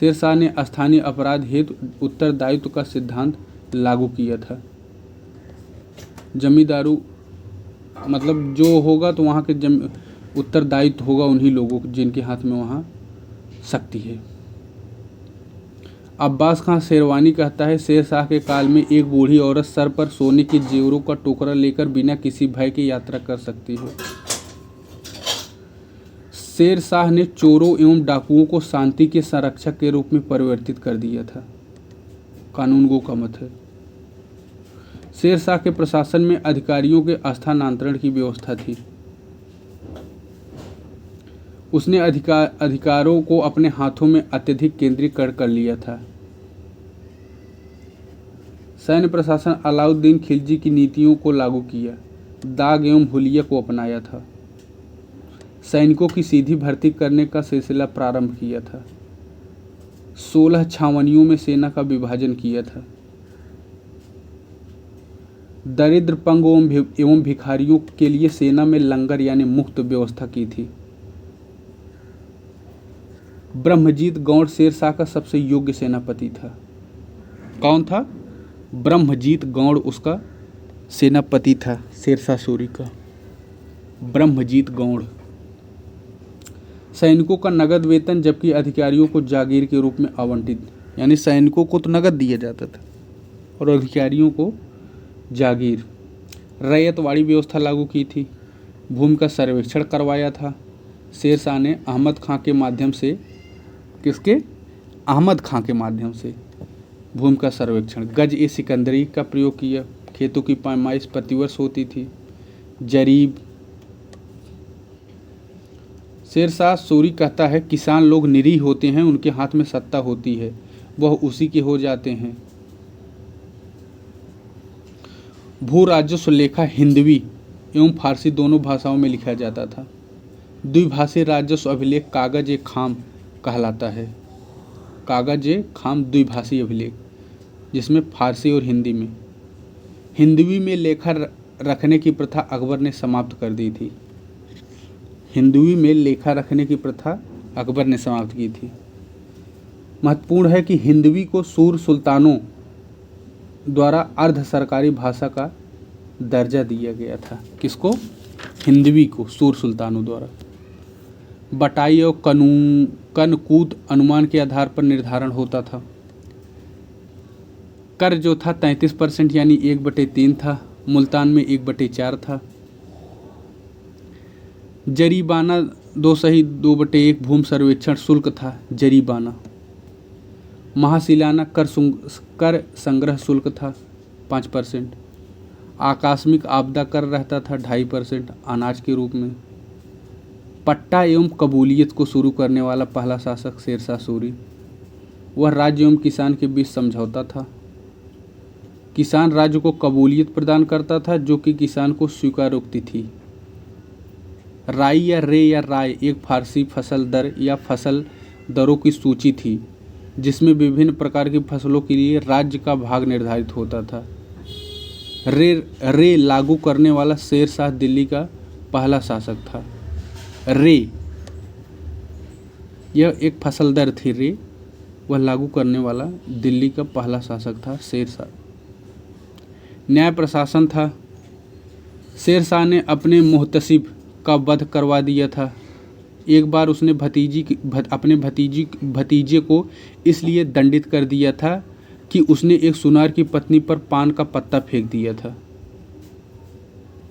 शेर शाह ने स्थानीय अपराध हेतु उत्तरदायित्व का सिद्धांत लागू किया था। जमींदारू मतलब जो होगा तो वहाँ के उत्तरदायित्व होगा उन्हीं लोगों जिनके हाथ में वहाँ शक्ति है। अब्बास खां शेरवानी कहता है, शेर शाह के काल में एक बूढ़ी औरत सर पर सोने के जेवरों का टोकरा लेकर बिना किसी भय के यात्रा कर सकती है। शेर शाह ने चोरों एवं डाकुओं को शांति के संरक्षक के रूप में परिवर्तित कर दिया था। कानून गो का मत है। शेर शाह के प्रशासन में अधिकारियों के स्थानांतरण की व्यवस्था थी। उसने अधिकारों को अपने हाथों में अत्यधिक केंद्रीकृत कर लिया था। सैन्य प्रशासन अलाउद्दीन खिलजी की नीतियों को लागू किया। दाग एवं हुलिया को अपनाया था। सैनिकों की सीधी भर्ती करने का सिलसिला प्रारंभ किया था। 16 छावनियों में सेना का विभाजन किया था। दरिद्र पंगों एवं भिखारियों के लिए सेना में लंगर यानी मुफ्त व्यवस्था की थी। ब्रह्मजीत गौड़ शेर शाह का सबसे योग्य सेनापति था। कौन था? ब्रह्मजीत गौड़ उसका सेनापति था, शेर शाह सूरी का। ब्रह्मजीत गौड़। सैनिकों का नगद वेतन, जबकि अधिकारियों को जागीर के रूप में आवंटित, यानी सैनिकों को तो नगद दिया जाता था और अधिकारियों को जागीर। रैयतवाड़ी व्यवस्था लागू की थी। भूमि का सर्वेक्षण करवाया था। शेर शाह ने अहमद खां के माध्यम से, किसके? अहमद खां के माध्यम से भूमि का सर्वेक्षण। गज ए सिकंदरी का प्रयोग किया। खेतों की पैमाइश प्रतिवर्ष होती थी। जरीब। शेर शाह सूरी कहता है, किसान लोग निरीह होते हैं, उनके हाथ में सत्ता होती है, वह उसी के हो जाते हैं। भू राजस्व लेखा हिंदवी एवं फारसी दोनों भाषाओं में लिखा जाता था। द्विभाषी राजस्व अभिलेख कागज ए खाम कहलाता है। कागज ए खाम द्विभाषी अभिलेख, जिसमें फारसी और हिंदी में। हिंदवी में लेखा रखने की प्रथा अकबर ने समाप्त कर दी थी। हिंदवी में लेखा रखने की प्रथा अकबर ने समाप्त की थी। महत्वपूर्ण है कि हिंदवी को सूर सुल्तानों द्वारा अर्ध सरकारी भाषा का दर्जा दिया गया था। किसको? हिंदवी को सूर सुल्तानों द्वारा। बटाई और कनकूत अनुमान के आधार पर निर्धारण होता था। कर जो था 33% यानी 1/3 था। मुल्तान में 1/4 था। जरीबाना 2/1 भूमि सर्वेक्षण शुल्क था। जरीबाना। महाशिलाना कर संग्रह शुल्क था 5%। आकस्मिक आपदा कर रहता था 2.5% अनाज के रूप में। पट्टा एवं कबूलियत को शुरू करने वाला पहला शासक शेर शाह सूरी। वह राज्य एवं किसान के बीच समझौता था। किसान राज्य को कबूलियत प्रदान करता था, जो कि किसान को स्वीकारोक्ति थी। राई या रे या राय एक फारसी फसल दर या फसल दरों की सूची थी, जिसमें विभिन्न प्रकार की फसलों के लिए राज्य का भाग निर्धारित होता था। रे लागू करने वाला शेर शाह दिल्ली का पहला शासक था। रे यह एक फसल दर थी रे वह लागू करने वाला दिल्ली का पहला शासक था शेर शाह। न्याय प्रशासन था। शेर शाह ने अपने मुहतसिब का वध करवा दिया था। एक बार उसने अपने भतीजे को इसलिए दंडित कर दिया था कि उसने एक सुनार की पत्नी पर पान का पत्ता फेंक दिया था।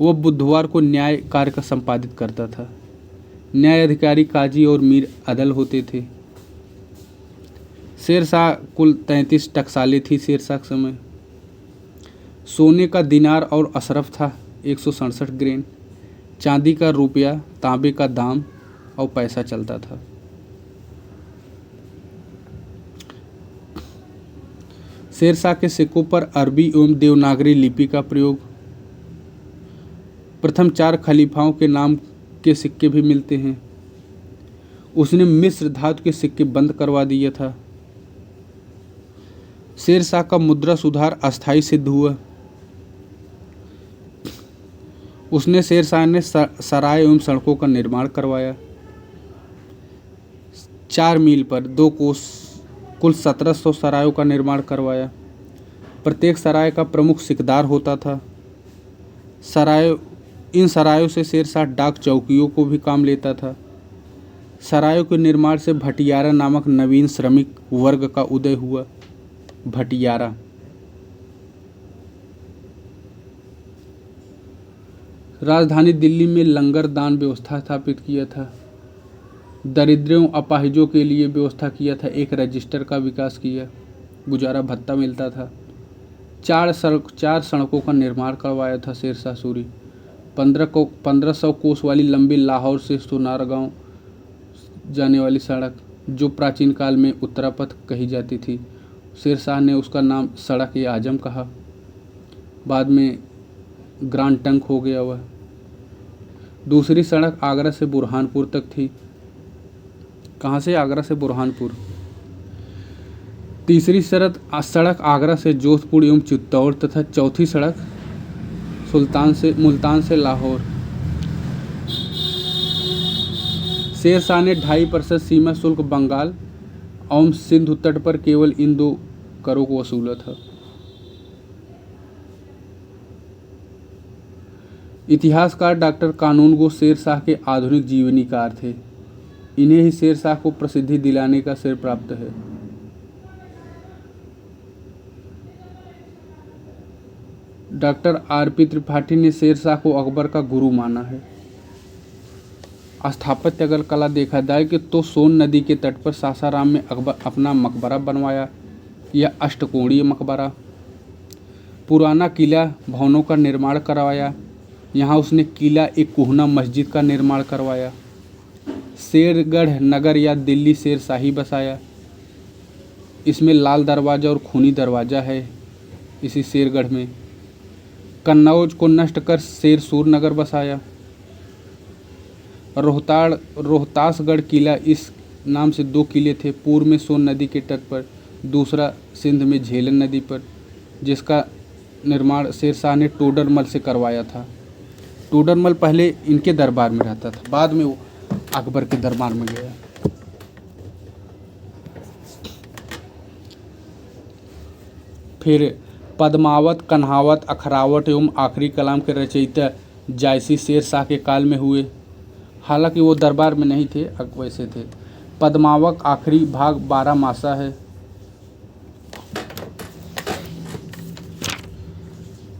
वह बुधवार को न्याय कार्य का संपादित करता था। न्याय अधिकारी काजी और मीर अदल होते थे। शेर शाह कुल 33 टकसालें थी शेर शाह के समय। सोने का दिनार और अशरफ था 167 ग्रेन। चांदी का रुपया, तांबे का दाम और पैसा चलता था। शेर शाह के सिक्कों पर अरबी एवं देवनागरी लिपि का प्रयोग। प्रथम 4 खलीफाओं के नाम के सिक्के भी मिलते हैं। उसने मिस्र धातु के सिक्के बंद करवा दिया था। शेर शाह का मुद्रा सुधार अस्थायी सिद्ध हुआ। उसने शेर शाह ने सराय एवं सड़कों का निर्माण करवाया। 4 मील पर 2 कोस कुल 1700 सरायों का निर्माण करवाया। प्रत्येक सराय का प्रमुख सिकदार होता था। इन सरायों से शेर शाह डाक चौकियों को भी काम लेता था। सरायों के निर्माण से भटियारा नामक नवीन श्रमिक वर्ग का उदय हुआ। भटियारा राजधानी दिल्ली में लंगर दान व्यवस्था स्थापित किया था। दरिद्रों अपाहिजों के लिए व्यवस्था किया था। एक रजिस्टर का विकास किया। गुजारा भत्ता मिलता था। 4 सड़कों का निर्माण करवाया था शेर शाह सूरी। 1500 कोस वाली लंबी लाहौर से सोनारगांव जाने वाली सड़क, जो प्राचीन काल में उत्तरापथ कही जाती थी, शेर शाह ने उसका नाम सड़क ए आजम कहा। बाद में ग्रांड टंक हो गया वह। दूसरी सड़क आगरा से बुरहानपुर तक थी। कहाँ से? आगरा से बुरहानपुर। तीसरी सड़क आगरा से जोधपुर एवं चित्तौड़ तथा चौथी सड़क मुल्तान से लाहौर। शेर शाह ने 2.5% सीमा शुल्क बंगाल एवं सिंधु तट पर केवल इन 2 करों को वसूला था। इतिहासकार डॉक्टर कानूनगो शेर शाह के आधुनिक जीवनीकार थे। इन्हें ही शेर शाह को प्रसिद्धि दिलाने का श्रेय प्राप्त है। Doctor RP. त्रिपाठी ने शेर शाह को अकबर का गुरु माना है। स्थापत्य अगर कला देखा जाए कि तो सोन नदी के तट पर सासाराम में अकबर अपना मकबरा बनवाया, यह अष्टकोणीय मकबरा। पुराना किला भवनों का निर्माण करवाया। यहाँ उसने किला एक कोहना मस्जिद का निर्माण करवाया। शेरगढ़ नगर या दिल्ली शेर शाही बसाया। इसमें लाल दरवाज़ा और खूनी दरवाज़ा है इसी शेरगढ़ में। कन्नौज को नष्ट कर शेरसूर नगर बसाया। रोहतासगढ़ किला, इस नाम से 2 किले थे। पूर्व में सोन नदी के तट पर, दूसरा सिंध में झेलम नदी पर, जिसका निर्माण शेर शाह ने टोडरमल से करवाया था। टोडरमल पहले इनके दरबार में रहता था, बाद में वो अकबर के दरबार में गया। फिर पद्मावत, कन्हावत, अखरावत एवं आखिरी कलाम के रचयिता जायसी शेर शाह के काल में हुए। हालांकि वो दरबार में नहीं थे, वैसे थे। पद्मावत आखिरी भाग 12 मासा है।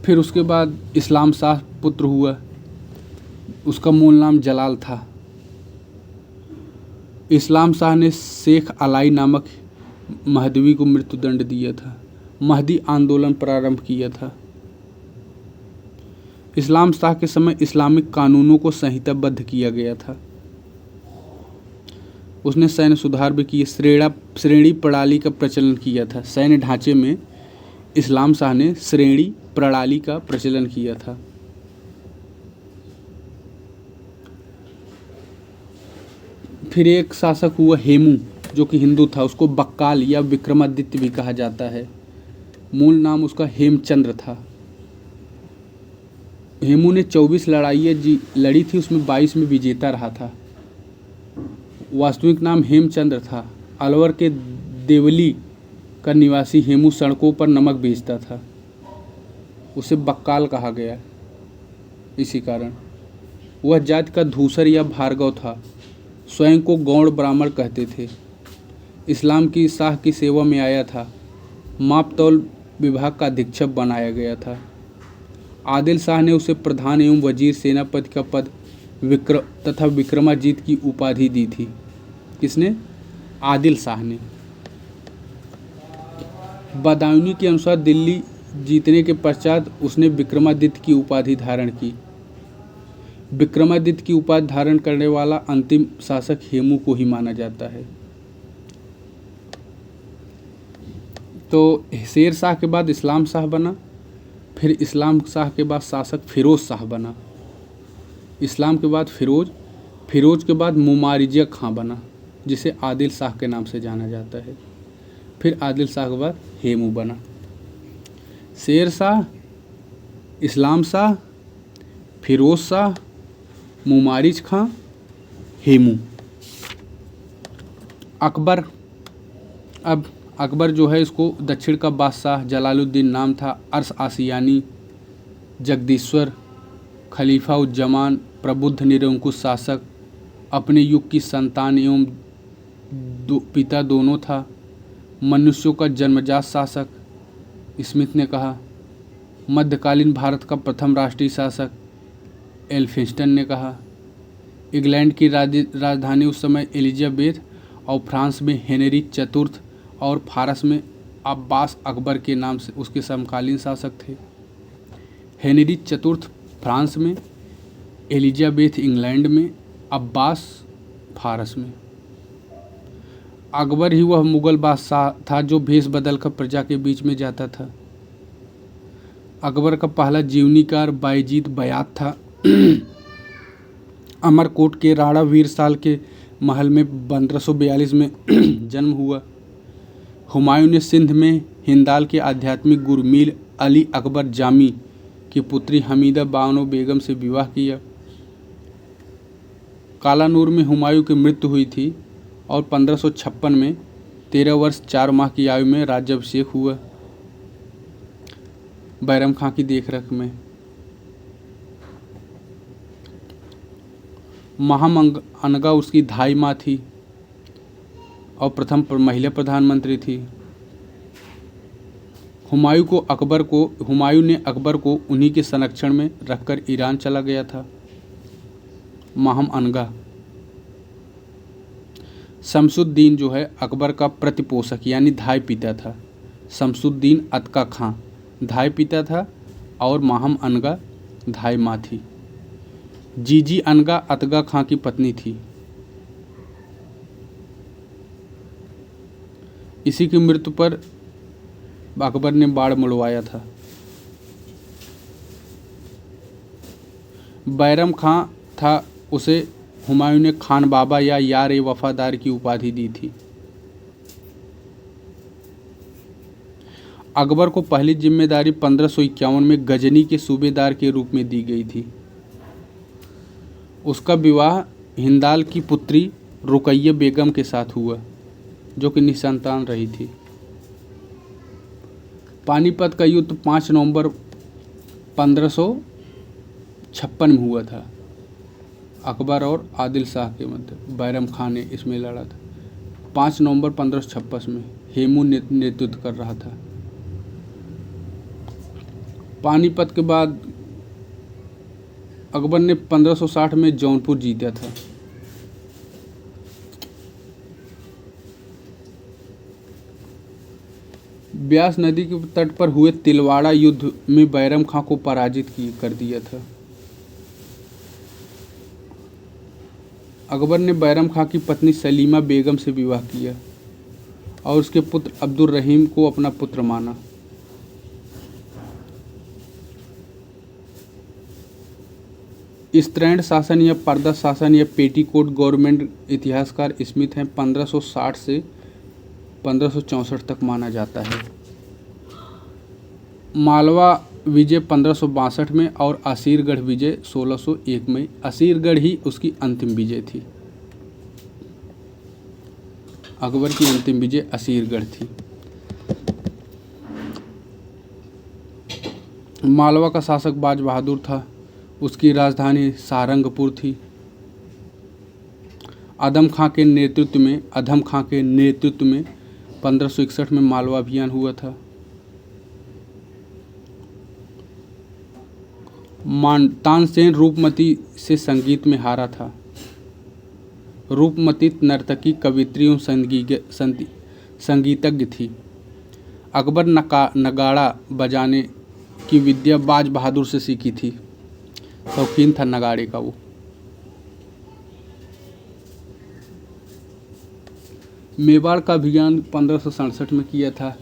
फिर उसके बाद इस्लाम शाह पुत्र हुआ। उसका मूल नाम जलाल था। इस्लाम शाह ने शेख अलाई नामक महदवी को मृत्युदंड दिया था। महदी आंदोलन प्रारंभ किया था। इस्लाम शाह के समय इस्लामिक कानूनों को संहिताबद्ध किया गया था। उसने सैन्य सुधार भी किए। श्रेणी प्रणाली का प्रचलन किया था। सैन्य ढांचे में इस्लाम शाह ने श्रेणी प्रणाली का प्रचलन किया था। फिर एक शासक हुआ हेमू, जो कि हिंदू था। उसको बक्काल या विक्रमादित्य भी कहा जाता है। मूल नाम उसका हेमचंद्र था। हेमू ने 24 लड़ाइयाँ लड़ी थी, उसमें 22 में विजेता रहा था। वास्तविक नाम हेमचंद्र था। अलवर के देवली का निवासी हेमू सड़कों पर नमक बेचता था। उसे बक्काल कहा गया इसी कारण। वह जाति का धूसर या भार्गव था। स्वयं को गौड़ ब्राह्मण कहते थे। इस्लाम की शाह की सेवा में आया था। माप तौल विभाग का अधीक्षक बनाया गया था। आदिल शाह ने उसे प्रधान एवं वजीर सेनापति का पद तथा विक्रमाजीत की उपाधि दी थी। किसने? आदिल शाह ने। बदायूनी के अनुसार दिल्ली जीतने के पश्चात उसने विक्रमादित्य की उपाधि धारण की। विक्रमादित्य की उपाधि धारण करने वाला अंतिम शासक हेमू को ही माना जाता है। तो शेर शाह के बाद इस्लाम शाह बना, फिर इस्लाम शाह के बाद शासक फिरोज शाह बना। इस्लाम के बाद फिरोज के बाद मुमारिजा खां बना, जिसे आदिल शाह के नाम से जाना जाता है। फिर आदिल शाह के बाद हेमू बना। शेर शाह, इस्लाम शाह, फिरोज शाह, मुमारिज खां, हेमू। अकबर। अब अकबर जो है इसको दक्षिण का बादशाह जलालुद्दीन नाम था। अर्श आसियानी, जगदीश्वर, खलीफा उज्जमान, प्रबुद्ध निरंकुश शासक, अपने युग की संतान एवं पिता दोनों था। मनुष्यों का जन्मजात शासक, स्मिथ ने कहा। मध्यकालीन भारत का प्रथम राष्ट्रीय शासक, एल्फिंस्टन ने कहा। इंग्लैंड की राजधानी उस समय एलिजाबेथ और फ्रांस में हेनरी चतुर्थ और फारस में अब्बास अकबर के नाम से उसके समकालीन शासक थे। हेनरी चतुर्थ फ्रांस में, एलिजाबेथ इंग्लैंड में, अब्बास फारस में। अकबर ही वह मुगल बादशाह था जो भेष बदलकर प्रजा के बीच में जाता था। अकबर का पहला जीवनीकार बायजीद बयात था। अमरकोट के राणा वीरसाल के महल में 1542 में जन्म हुआ। हुमायूं ने सिंध में हिंदाल के आध्यात्मिक गुरु मीर अली अकबर जामी की पुत्री हमीदा बानो बेगम से विवाह किया। कालानूर में हुमायूं की मृत्यु हुई थी और 1556 में 13 वर्ष 4 माह की आयु में राज्याभिषेक हुआ बैरम खां की देखरेख में। महाम अनगा उसकी धाई माँ थी और प्रथम महिला प्रधानमंत्री थी। हुमायूं ने अकबर को उन्हीं के संरक्षण में रखकर ईरान चला गया था। महाम अनगा। शमसुद्दीन जो है अकबर का प्रतिपोषक यानी धाई पिता था। शमसुद्दीन अतका खां धाई पिता था और माहम अनगा धाई माँ थी। जीजी अनगा अतगा खां की पत्नी थी। इसी की मृत्यु पर अकबर ने बाढ़ मुड़वाया था। बैरम खां था, उसे हुमायूं ने खान बाबा या यार ए वफादार की उपाधि दी थी। अकबर को पहली जिम्मेदारी 1551 में गजनी के सूबेदार के रूप में दी गई थी। उसका विवाह हिंदाल की पुत्री रुकैया बेगम के साथ हुआ जो कि निसंतान रही थी। पानीपत का युद्ध 5 नवंबर 1556 में हुआ था। अकबर और आदिल शाह के मध्य बैरम खान ने इसमें लड़ा था। 5 नवंबर 1556 में हेमू नेतृत्व कर रहा था। पानीपत के बाद अकबर ने 1560 में जौनपुर जीता था। ब्यास नदी के तट पर हुए तिलवाड़ा युद्ध में बैरम खां को पराजित कर दिया था। अकबर ने बैरम खां की पत्नी सलीमा बेगम से विवाह किया और उसके पुत्र अब्दुल रहीम को अपना पुत्र माना। स्त्रैण शासन या पर्दा शासन या पेटीकोट गवर्नमेंट इतिहासकार स्मिथ हैं 1560 से 1564 तक माना जाता है। मालवा विजय 1562 में और असीरगढ़ विजय 1601 में। असीरगढ़ ही उसकी अंतिम विजय थी। अकबर की अंतिम विजय असीरगढ़ थी। मालवा का शासक बाज बहादुर था, उसकी राजधानी सारंगपुर थी। अधम खां के नेतृत्व में 1561 में मालवा अभियान हुआ था। तानसेन रूपमती से संगीत में हारा था। रूपमती नर्तकी, कवित्री एवं संगीतज्ञ थी। अकबर नगाड़ा बजाने की विद्या बाज बहादुर से सीखी थी। शौकीन था नगाड़े का वो। मेवाड़ का अभियान 1567 में किया था।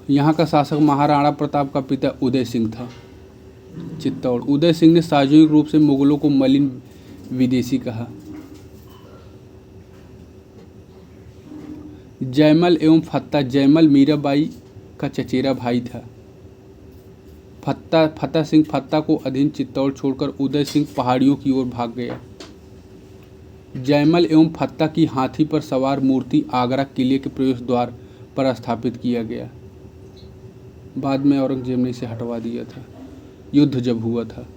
यहाँ का शासक महाराणा प्रताप का पिता उदय सिंह था। चित्तौड़, उदय सिंह ने सार्वजनिक रूप से मुगलों को मलिन विदेशी कहा। जयमल एवं फत्ता, जयमल मीराबाई का चचेरा भाई था। फत्ता सिंह फत्ता को अधीन चित्तौड़ छोड़कर उदय सिंह पहाड़ियों की ओर भाग गया। जयमल एवं फत्ता की हाथी पर सवार मूर्ति आगरा किले के प्रवेश द्वार पर स्थापित किया गया। बाद में औरंगजेब ने इसे हटवा दिया था, युद्ध जब हुआ था।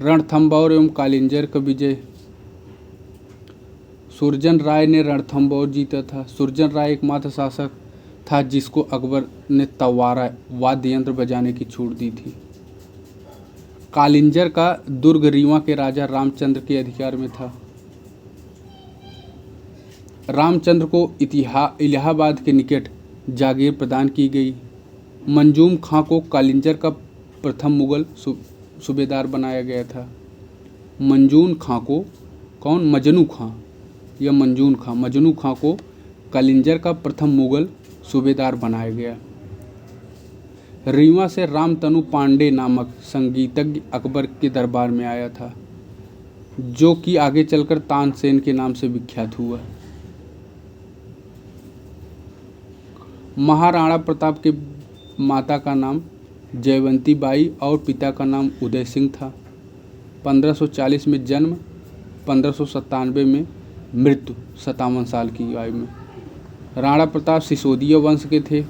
रणथंभौर एवं कालिंजर का विजय, सुरजन राय ने रणथंभौर जीता था। सुरजन राय एकमात्र शासक था जिसको अकबर ने तवारा वाद्य यंत्र बजाने की छूट दी थी। कालिंजर का दुर्ग रीवा के राजा रामचंद्र के अधिकार में था। रामचंद्र को इलाहाबाद के निकट जागीर प्रदान की गई। मंजूम खां को कालिंजर का प्रथम मुगल सूबेदार बनाया गया था। मंजून खां को कौन? मजनू खां या मंजून खां? मजनू खां को कालिंजर का प्रथम मुगल सूबेदार बनाया गया। रीवा से रामतनु पांडे नामक संगीतज्ञ अकबर के दरबार में आया था, जो कि आगे चलकर तानसेन के नाम से विख्यात हुआ। महाराणा प्रताप के माता का नाम जयवंती बाई और पिता का नाम उदय सिंह था। 1540 में जन्म, 1597 में मृत्यु, 57 साल की आयु में। राणा प्रताप सिसोदिया वंश के थे।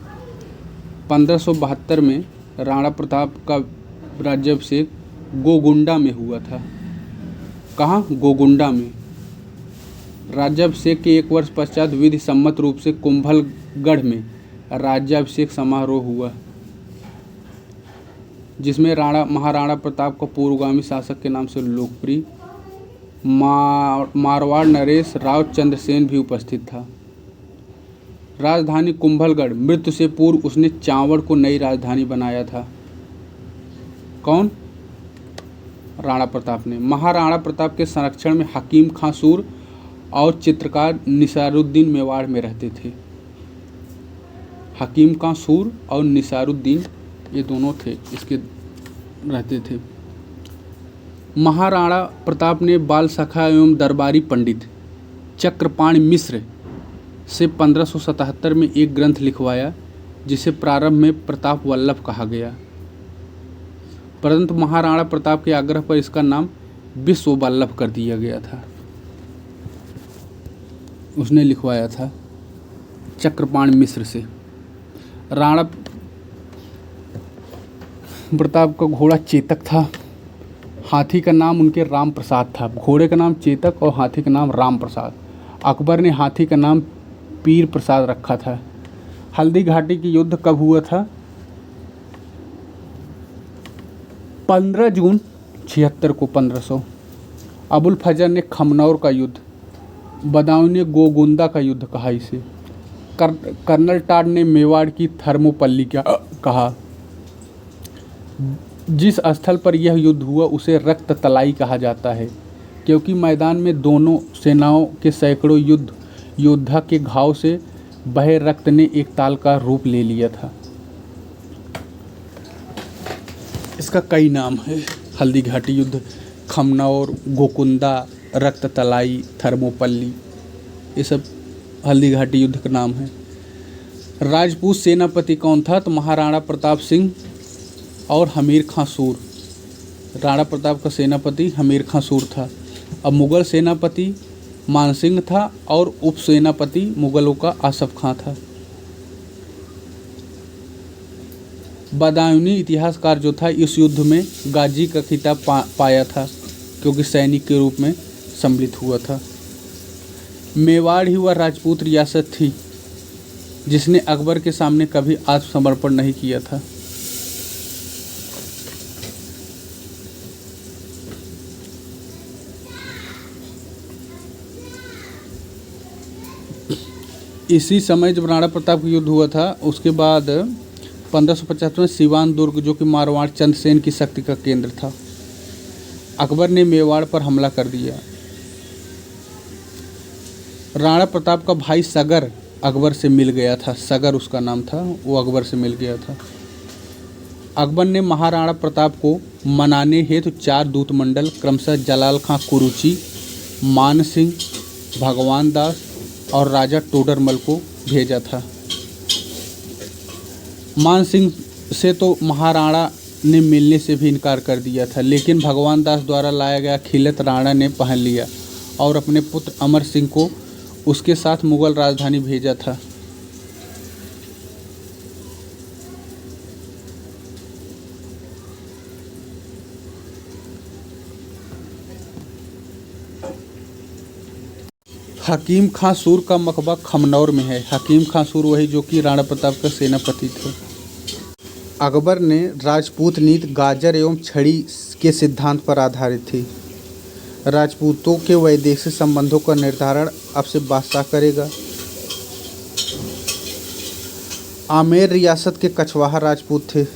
1572 में राणा प्रताप का राज्याभिषेक गोगुंडा में हुआ था। कहाँ? गोगुंडा में। राज्याभिषेक के एक वर्ष पश्चात विधि सम्मत रूप से कुंभलगढ़ में राज्याभिषेक समारोह हुआ, जिसमें महाराणा प्रताप का पूर्वगामी शासक के नाम से लोकप्रिय मारवाड़ नरेश राव चंद्रसेन भी उपस्थित था। राजधानी कुंभलगढ़। मृत्यु से पूर्व उसने चावड़ को नई राजधानी बनाया था। कौन? राणा प्रताप ने। महाराणा प्रताप के संरक्षण में हकीम खां सूर और चित्रकार निसारुद्दीन मेवाड़ में रहते थे। हकीम खां सूर और निसारुद्दीन, ये दोनों थे, इसके रहते थे। महाराणा प्रताप ने बाल सखा एवं दरबारी पंडित चक्रपाणि मिश्र से 1577 में एक ग्रंथ लिखवाया, जिसे प्रारंभ में प्रताप वल्लभ कहा गया, परंतु महाराणा प्रताप के आग्रह पर इसका नाम विश्व वल्लभ कर दिया गया था। उसने लिखवाया था चक्रपाणि मिश्र से। राणा प्रताप का घोड़ा चेतक था। हाथी का नाम उनके राम प्रसाद था। घोड़े का नाम चेतक और हाथी का नाम राम प्रसाद। अकबर ने हाथी का नाम पीर प्रसाद रखा था। हल्दी घाटी की युद्ध कब हुआ था? 15 जून 76 को 1500। अबुल फजर ने खमनौर का युद्ध, बदाऊं ने गोगुंदा का युद्ध कहा इसे। कर्नल टाड ने मेवाड़ की थर्मोपल्ली क्या कहा। जिस स्थल पर यह युद्ध हुआ उसे रक्त तलाई कहा जाता है, क्योंकि मैदान में दोनों सेनाओं के सैकड़ों योद्धा के घाव से बहे रक्त ने एक ताल का रूप ले लिया था। इसका कई नाम है। हल्दी घाटी युद्ध, खमनौर, गोकुंदा, रक्त तलाई, थर्मोपल्ली, ये सब हल्दी घाटी युद्ध का नाम है। राजपूत सेनापति कौन था? तो महाराणा प्रताप सिंह और हमीर खां सूर। राणा प्रताप का सेनापति हमीर खां सूर था। अब मुग़ल सेनापति मानसिंह था और उप सेनापति मुग़लों का आसफ़ खां था। बदायूनी इतिहासकार जो था इस युद्ध में गाजी का खिताब पाया था, क्योंकि सैनिक के रूप में सम्मिलित हुआ था। मेवाड़ ही वह राजपूत रियासत थी जिसने अकबर के सामने कभी आत्मसमर्पण नहीं किया था। इसी समय जब राणा प्रताप का युद्ध हुआ था, उसके बाद 1575 में सिवान दुर्ग, जो कि मारवाड़ चंद्रसेन की शक्ति का केंद्र था, अकबर ने मेवाड़ पर हमला कर दिया। राणा प्रताप का भाई सगर अकबर से मिल गया था, सगर उसका नाम था, वो अकबर से मिल गया था। अकबर ने महाराणा प्रताप को मनाने हेतु 4 दूत मंडल क्रमशः जलाल खां कुरुची, मान सिंह, भगवान दास और राजा टोडरमल को भेजा था। मान सिंह से तो महाराणा ने मिलने से भी इनकार कर दिया था, लेकिन भगवान दास द्वारा लाया गया खिलत राणा ने पहन लिया और अपने पुत्र अमर सिंह को उसके साथ मुगल राजधानी भेजा था। हकीम खां सूर का मकबरा खमनौर में है। हकीम खां सूर वही जो कि राणा प्रताप का सेनापति थे। अकबर ने राजपूत नीति गाजर एवं छड़ी के सिद्धांत पर आधारित थी। राजपूतों के वैदेशिक संबंधों का निर्धारण अब से बादशाह करेगा। आमेर रियासत के कछवाहा राजपूत थे।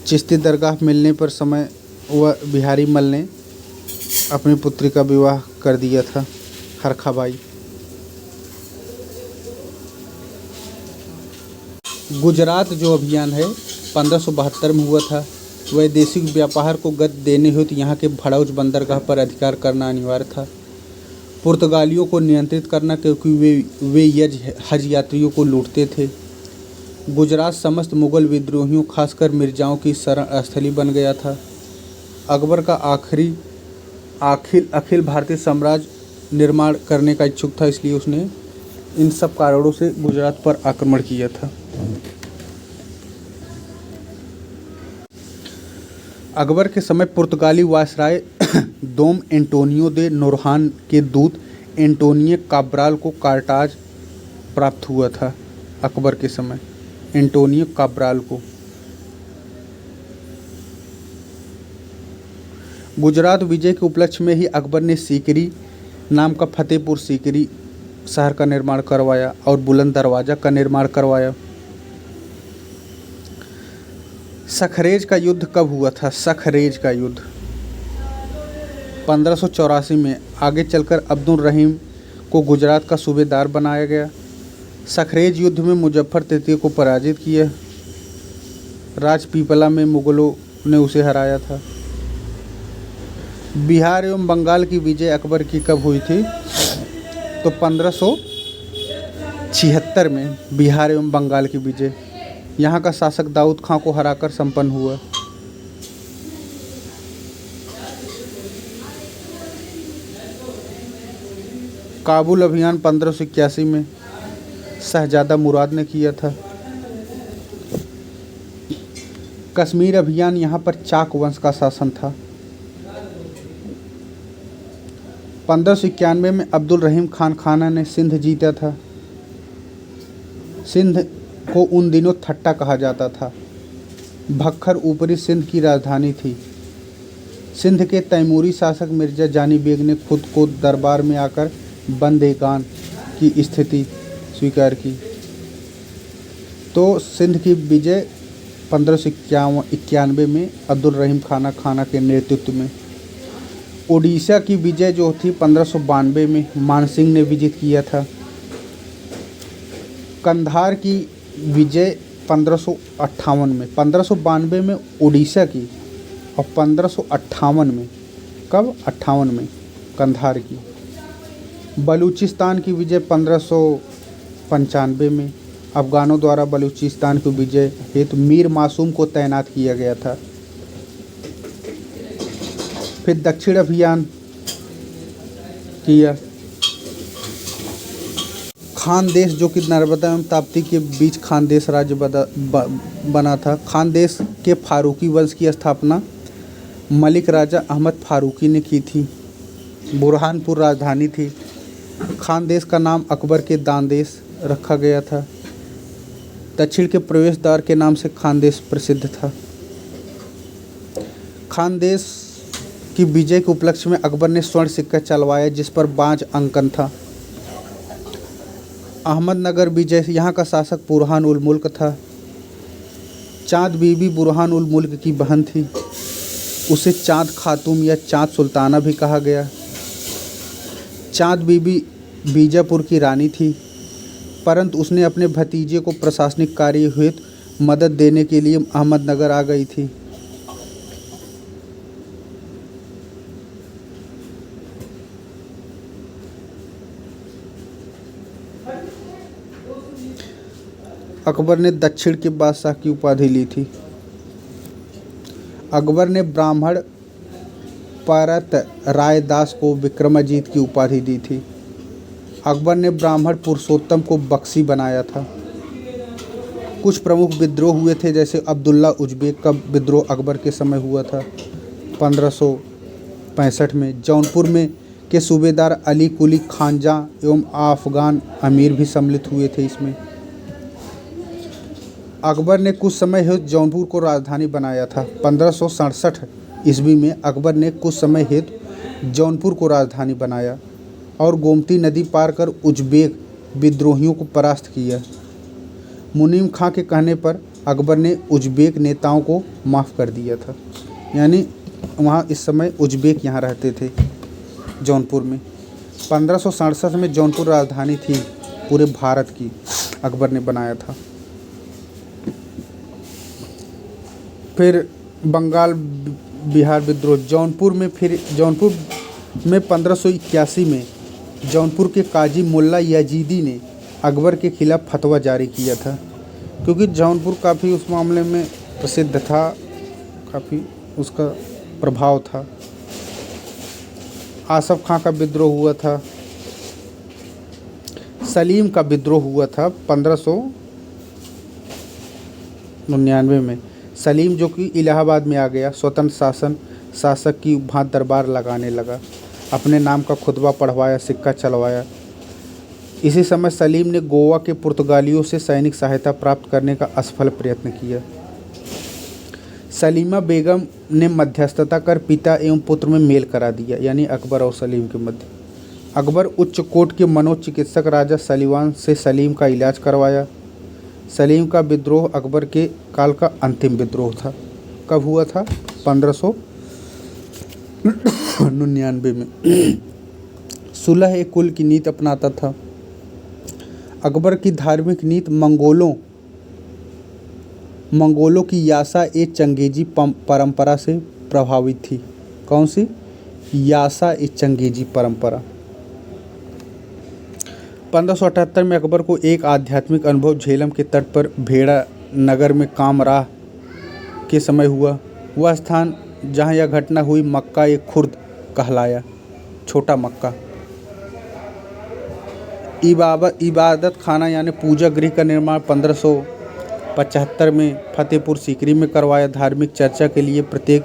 चिश्ती दरगाह मिलने पर समय वह बिहारी मल ने अपनी पुत्री का विवाह कर दिया था, हरखाबाई। गुजरात जो अभियान है 1572 में हुआ था। वैदेशिक व्यापार को गति देने हेतु यहाँ के भड़ौज बंदरगाह पर अधिकार करना अनिवार्य था। पुर्तगालियों को नियंत्रित करना, क्योंकि वे हज यात्रियों को लूटते थे। गुजरात समस्त मुगल विद्रोहियों खासकर मिर्जाओं की शरण स्थली बन गया था। अकबर का अखिल भारतीय साम्राज्य निर्माण करने का इच्छुक था, इसलिए उसने इन सब कारणों से गुजरात पर आक्रमण किया था। अकबर के समय पुर्तगाली वायसराय डोम एंटोनियो दे नोरहान के दूत एंटोनियो काब्राल को कार्टाज प्राप्त हुआ था। अकबर के समय एंटोनियो काब्राल को गुजरात विजय के उपलक्ष्य में ही अकबर ने सीकरी नाम का फतेहपुर सीकरी शहर का निर्माण करवाया और बुलंद दरवाज़ा का निर्माण करवाया। सखरेज का युद्ध कब हुआ था? सखरेज का युद्ध 1584 में। आगे चलकर अब्दुल रहीम को गुजरात का सूबेदार बनाया गया। सखरेज युद्ध में मुजफ्फर तृतीय को पराजित किया। राजपीपला में मुगलों ने उसे हराया था। बिहार एवं बंगाल की विजय अकबर की कब हुई थी? तो 1576 में बिहार एवं बंगाल की विजय यहाँ का शासक दाऊद खां को हराकर संपन्न हुआ। काबुल अभियान 1581 में शहजादा मुराद ने किया था। कश्मीर अभियान यहाँ पर चाक वंश का शासन था। 1591 में अब्दुल रहीम खान खाना ने सिंध जीता था। सिंध को उन दिनों थट्टा कहा जाता था। भक्खर ऊपरी सिंध की राजधानी थी। सिंध के तैमूरी शासक मिर्जा जानी बेग ने खुद को दरबार में आकर बंदेगान की स्थिति स्वीकार की। तो सिंध की विजय 1591 में अब्दुल रहीम खाना के नेतृत्व में। उड़ीसा की विजय जो थी 1592 में मानसिंह ने विजित किया था। कंधार की विजय 1558 में, 1592 में उड़ीसा की और 1558 में, कब? 58 में कंधार की। बलूचिस्तान की विजय 1595 में। अफगानों द्वारा बलूचिस्तान की विजय हेतु मीर मासूम को तैनात किया गया था। फिर दक्षिण अभियान किया। खानदेश जो कि नर्मदा एवं ताप्ती के बीच खानदेश राज्य बना था। खानदेश के फारूकी वंश की स्थापना मलिक राजा अहमद फारूकी ने की थी। बुरहानपुर राजधानी थी। खानदेश का नाम अकबर के दानदेश रखा गया था। दक्षिण के प्रवेश द्वार के नाम से खानदेश प्रसिद्ध था। खानदेश की विजय के उपलक्ष्य में अकबर ने स्वर्ण सिक्का चलवाया जिस पर 5 अंकन था। अहमदनगर विजय यहाँ का शासक बुरहान उल मुल्क था। चाँद बीबी बुरहान उल मुल्क की बहन थी। उसे चाँद खातूम या चाँद सुल्ताना भी कहा गया। चाँद बीबी बीजापुर की रानी थी, परंतु उसने अपने भतीजे को प्रशासनिक कार्य हेतु मदद देने के लिए अहमदनगर आ गई थी। अकबर ने दक्षिण के बादशाह की उपाधि ली थी। अकबर ने ब्राह्मण परत रायदास को विक्रमाजीत की उपाधि दी थी। अकबर ने ब्राह्मण पुरुषोत्तम को बख्शी बनाया था। कुछ प्रमुख विद्रोह हुए थे, जैसे अब्दुल्ला उज़्बेक का विद्रोह अकबर के समय हुआ था 1565 में। जौनपुर में के सूबेदार अली कुली खानजा एवं अफगान अमीर भी सम्मिलित हुए थे इसमें। अकबर ने कुछ समय हेतु जौनपुर को राजधानी बनाया था। 1567 ईस्वी में अकबर ने कुछ समय हेतु जौनपुर को राजधानी बनाया और गोमती नदी पार कर उज़्बेक विद्रोहियों को परास्त किया। मुनीम खां के कहने पर अकबर ने उज़्बेक नेताओं को माफ़ कर दिया था। यानी वहाँ इस समय उज़्बेक यहाँ रहते थे जौनपुर में। 1567 में जौनपुर राजधानी थी पूरे भारत की, अकबर ने बनाया था। फिर बंगाल बिहार विद्रोह। जौनपुर में 1581 में जौनपुर के काजी मुल्ला यजीदी ने अकबर के खिलाफ फतवा जारी किया था, क्योंकि जौनपुर काफ़ी उस मामले में प्रसिद्ध था, काफ़ी उसका प्रभाव था। आसफ खां का विद्रोह हुआ था। सलीम का विद्रोह हुआ था 1599 में। सलीम जो कि इलाहाबाद में आ गया, स्वतंत्र शासक की भांति दरबार लगाने लगा, अपने नाम का खुतबा पढ़वाया, सिक्का चलवाया। इसी समय सलीम ने गोवा के पुर्तगालियों से सैनिक सहायता प्राप्त करने का असफल प्रयत्न किया। सलीमा बेगम ने मध्यस्थता कर पिता एवं पुत्र में मेल करा दिया, यानी अकबर और सलीम के मध्य। अकबर उच्च कोट के मनोचिकित्सक राजा सलीवान से सलीम का इलाज करवाया। सलीम का विद्रोह अकबर के काल का अंतिम विद्रोह था। कब हुआ था? 1599 में। सुलह एक कुल की नीति अपनाता था। अकबर की धार्मिक नीति मंगोलों की यासा ए चंगेजी परंपरा से प्रभावित थी। कौन सी? यासा ए चंगेजी परंपरा। 1578 में अकबर को एक आध्यात्मिक अनुभव झेलम के तट पर भेड़ा नगर में कामराह के समय हुआ। वह स्थान जहाँ यह घटना हुई मक्का एक खुर्द कहलाया, छोटा मक्का। इबादत खाना यानी पूजा गृह का निर्माण 1575 में फतेहपुर सीकरी में करवाया। धार्मिक चर्चा के लिए प्रत्येक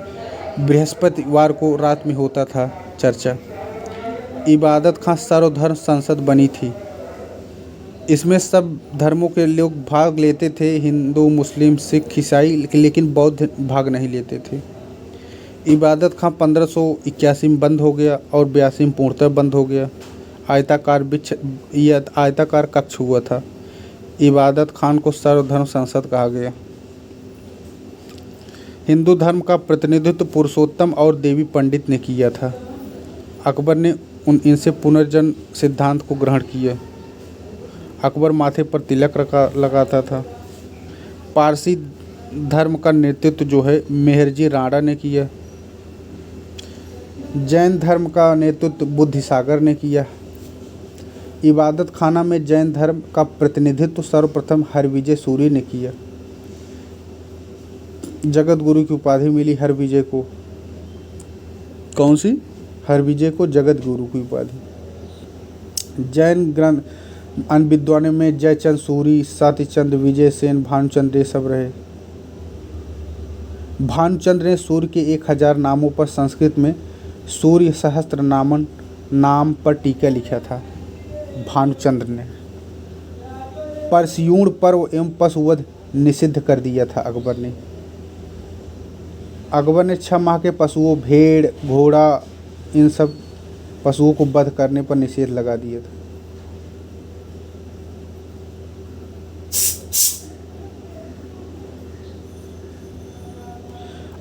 बृहस्पतिवार को रात में होता था चर्चा। इबादत खां सर्वधर्म संसद बनी थी। इसमें सब धर्मों के लोग भाग लेते थे, हिंदू, मुस्लिम, सिख, ईसाई, लेकिन बौद्ध भाग नहीं लेते थे। इबादत खां 1581 में बंद हो गया और 82 में पूर्णतः बंद हो गया। आयताकार कक्ष हुआ था। इबादत खान को सर्वधर्म संसद कहा गया। हिंदू धर्म का प्रतिनिधित्व पुरुषोत्तम और देवी पंडित ने किया था। अकबर ने इनसे पुनर्जन्म सिद्धांत को ग्रहण किया। अकबर माथे पर तिलक लगाता था। पारसी धर्म का नेतृत्व जो है मेहरजी राणा ने किया। जैन धर्म का नेतृत्व बुद्धिसागर ने किया। इबादत खाना में जैन धर्म का प्रतिनिधित्व सर्वप्रथम हरविजय सूर्य ने किया। जगत गुरु की उपाधि मिली हरविजय को। कौन सी? हरविजय को जगत गुरु की उपाधि। जैन ग्रंथ अन्य विद्वानों में जयचंद सूरी, सत्यचंद, विजय सेन, भानुचंद्र ये सब रहे। भानुचंद्र ने सूर्य के 1000 नामों पर संस्कृत में सूर्य सहस्त्र नामन नाम पर टीका लिखा था। भानुचंद्र ने परस्यूण पर्व एवं पशुवध निषिद्ध कर दिया था। अकबर ने 6 माह के पशुओं, भेड़, घोड़ा, इन सब पशुओं को वध करने पर निषेध लगा दिया था।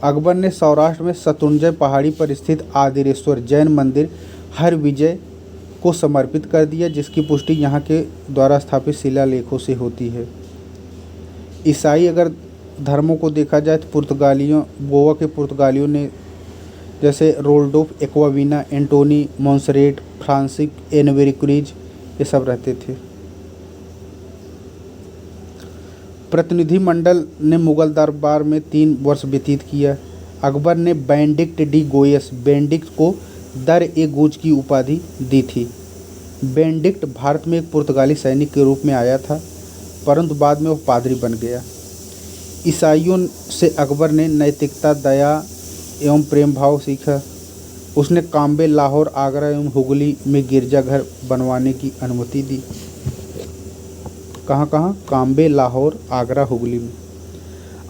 अकबर ने सौराष्ट्र में शत्रुंजय पहाड़ी पर स्थित आदिरेश्वर जैन मंदिर हर विजय को समर्पित कर दिया, जिसकी पुष्टि यहाँ के द्वारा स्थापित शिलालेखों से होती है। ईसाई अगर धर्मों को देखा जाए तो गोवा के पुर्तगालियों ने जैसे रोल्डोफ एक्वाविना, एंटोनी मोंसरेट, फ्रांसिस एनवेरिक्रीज ये सब रहते थे। प्रतिनिधिमंडल ने मुगल दरबार में 3 वर्ष व्यतीत किया। अकबर ने बेनेडिक्ट डी गोयस बेनेडिक्ट को दर-ए-गोज की उपाधि दी थी। बेनेडिक्ट भारत में एक पुर्तगाली सैनिक के रूप में आया था, परंतु बाद में वह पादरी बन गया। ईसाइयों से अकबर ने नैतिकता, दया एवं प्रेम भाव सीखा। उसने काम्बे, लाहौर, आगरा एवं हुगली में गिरजाघर बनवाने की अनुमति दी। कहाँ कहाँ? काम्बे, लाहौर, आगरा, हुगली में।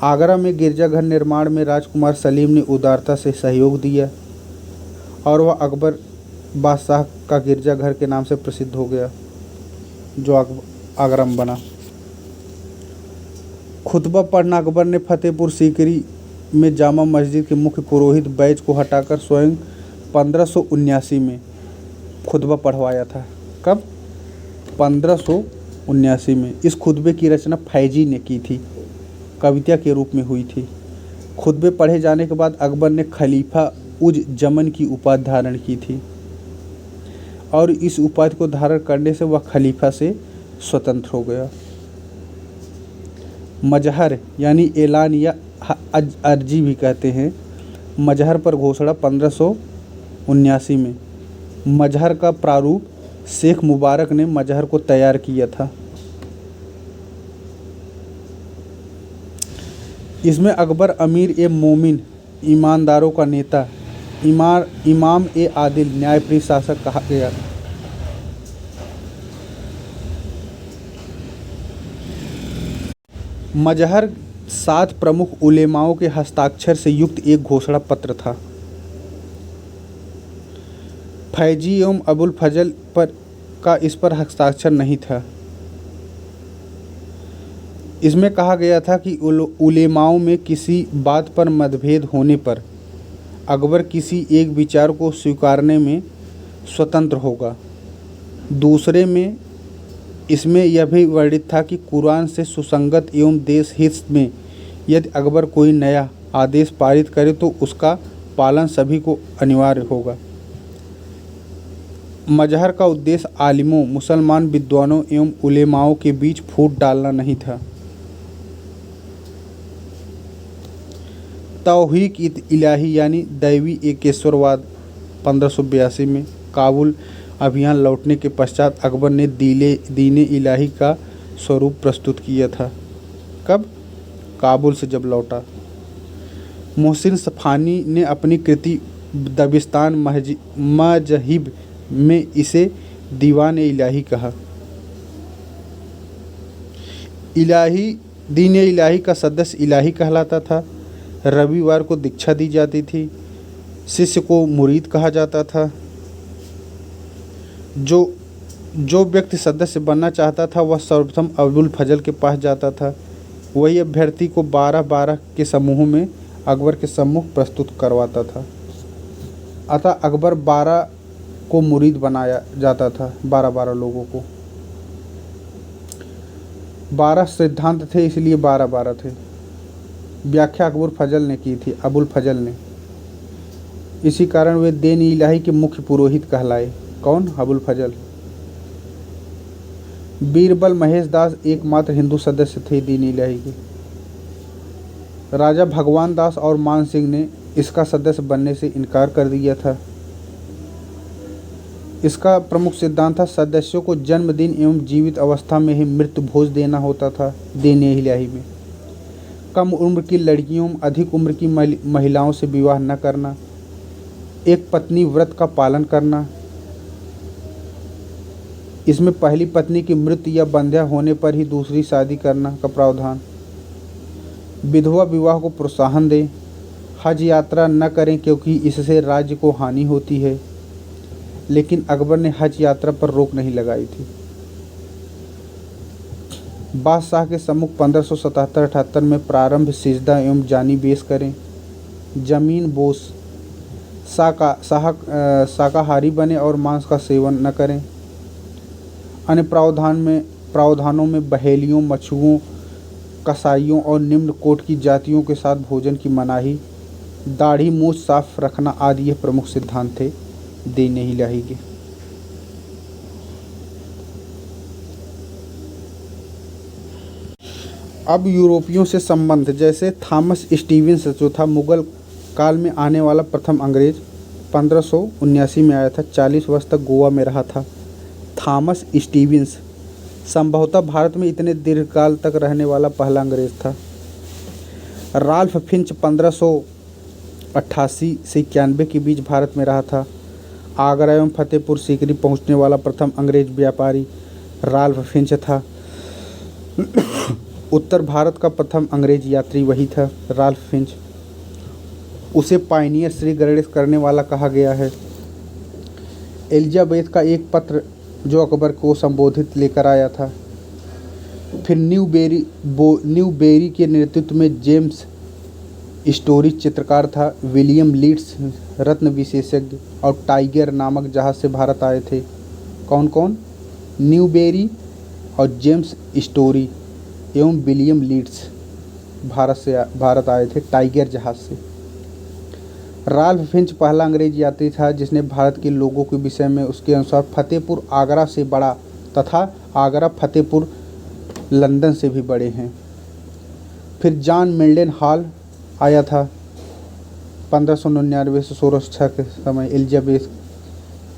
आगरा में गिरजाघर निर्माण में राजकुमार सलीम ने उदारता से सहयोग दिया और वह अकबर बादशाह का गिरजाघर के नाम से प्रसिद्ध हो गया, जो आगरा में बना। खुतबा पढ़ना अकबर ने फतेहपुर सीकरी में जामा मस्जिद के मुख्य पुरोहित बैज को हटाकर स्वयं 1579 में खुतबा पढ़वाया था। कब? 1579 में। इस खुतबे की रचना फैजी ने की थी, कविता के रूप में हुई थी। खुतबे पढ़े जाने के बाद अकबर ने खलीफा उज जमन की उपाधि धारण की थी और इस उपाधि को धारण करने से वह खलीफा से स्वतंत्र हो गया। मजहर यानी ऐलान या अर्जी भी कहते हैं। मजहर पर घोषणा 1579 में। मजहर का प्रारूप शेख मुबारक ने मजहर को तैयार किया था। इसमें अकबर अमीर ए मोमिन, ईमानदारों का नेता, इमाम ए आदिल, न्यायप्रिय शासक कहा गया। मजहर 7 प्रमुख उलेमाओं के हस्ताक्षर से युक्त एक घोषणा पत्र था। फैजी एवं अबुल फजल का इस पर हस्ताक्षर नहीं था। इसमें कहा गया था कि उलेमाओं में किसी बात पर मतभेद होने पर अकबर किसी एक विचार को स्वीकारने में स्वतंत्र होगा। दूसरे में इसमें यह भी वर्णित था कि कुरान से सुसंगत एवं देश हित में यदि अकबर कोई नया आदेश पारित करे तो उसका पालन सभी को अनिवार्य होगा। मजहर का उद्देश्य आलिमों, मुसलमान विद्वानों एवं उलेमाओं के बीच फूट डालना नहीं था। तौहीक इलाही यानी दैवी एकेश्वरवाद 1582 में। काबुल अभियान लौटने के पश्चात अकबर ने दीन इलाही का स्वरूप प्रस्तुत किया था। कब? काबुल से जब लौटा। मोहसिन सफ़ानी ने अपनी कृति दबिस्तान मजहिब में इसे दीवान इलाही कहा। दीन इलाही का सदस्य इलाही कहलाता था। रविवार को दीक्षा दी जाती थी। शिष्य को मुरीद कहा जाता था। जो व्यक्ति सदस्य बनना चाहता था वह सर्वप्रथम अबुल फजल के पास जाता था। वही अभ्यर्थी को 12-12 के समूहों में अकबर के सम्मुख प्रस्तुत करवाता था। अतः अकबर 12 को मुरीद बनाया जाता था, 12-12 लोगों को। 12 सिद्धांत थे, इसलिए 12-12 थे। व्याख्या अबुल फजल ने। इसी कारण वे दीन इलाही के मुख्य पुरोहित कहलाए। कौन? अबुल फजल। बीरबल महेश दास एकमात्र हिंदू सदस्य थे दीन इलाही के। राजा भगवान दास और मान सिंह ने इसका सदस्य बनने से इनकार कर दिया था। इसका प्रमुख सिद्धांत था सदस्यों को जन्मदिन एवं जीवित अवस्था में ही मृत्यु भोज देना होता था, देने इलाही में। कम उम्र की लड़कियों, अधिक उम्र की महिलाओं से विवाह न करना, एक पत्नी व्रत का पालन करना। इसमें पहली पत्नी की मृत्यु या बंध्या होने पर ही दूसरी शादी करना का प्रावधान। विधवा विवाह को प्रोत्साहन दें। हज यात्रा न करें क्योंकि इससे राज्य को हानि होती है, लेकिन अकबर ने हज यात्रा पर रोक नहीं लगाई थी। बादशाह के सम्मुख 1577-78 में प्रारंभ सिजदा एवं जानी बेस करें। जमीन बोस, शाकाहारी बने और मांस का सेवन न करें। अन्य प्रावधानों में बहेलियों, मछुओं, कसाईयों और निम्न कोट की जातियों के साथ भोजन की मनाही, दाढ़ी मूछ साफ रखना आदि ये प्रमुख सिद्धांत थे दीन इलाही के। अब यूरोपियों से संबंध, जैसे थॉमस स्टीवेंस जो था मुगल काल में आने वाला प्रथम अंग्रेज, 1579 में आया था, 40 वर्ष तक गोवा में रहा था। थॉमस स्टीवेंस संभवतः भारत में इतने दीर्घकाल तक रहने वाला पहला अंग्रेज था। राल्फ फिंच 1588 से 91 के बीच भारत में रहा था। आगरा एवं फतेहपुर सीकरी पहुंचने वाला प्रथम अंग्रेज व्यापारी राल्फ फिंच था। उत्तर भारत का प्रथम अंग्रेज यात्री वही था, राल्फ फिंच। उसे पायनियर श्री गणेश करने वाला कहा गया है। एलिजाबेथ का एक पत्र जो अकबर को संबोधित लेकर आया था। फिर न्यूबेरी के नेतृत्व में जेम्स स्टोरी चित्रकार था। विलियम लीड्स रत्न विशेषज्ञ और टाइगर नामक जहाज से भारत आए थे। कौन कौन? न्यूबेरी और जेम्स स्टोरी एवं विलियम लीड्स भारत आए थे टाइगर जहाज से। राल्फ फिंच पहला अंग्रेज यात्री था जिसने भारत के लोगों के विषय में उसके अनुसार फतेहपुर आगरा से बड़ा तथा आगरा फतेहपुर लंदन से भी बड़े हैं। फिर जॉन मिल्डन हॉल आया था 1599 से 1606 के समय, एलिजाबेथ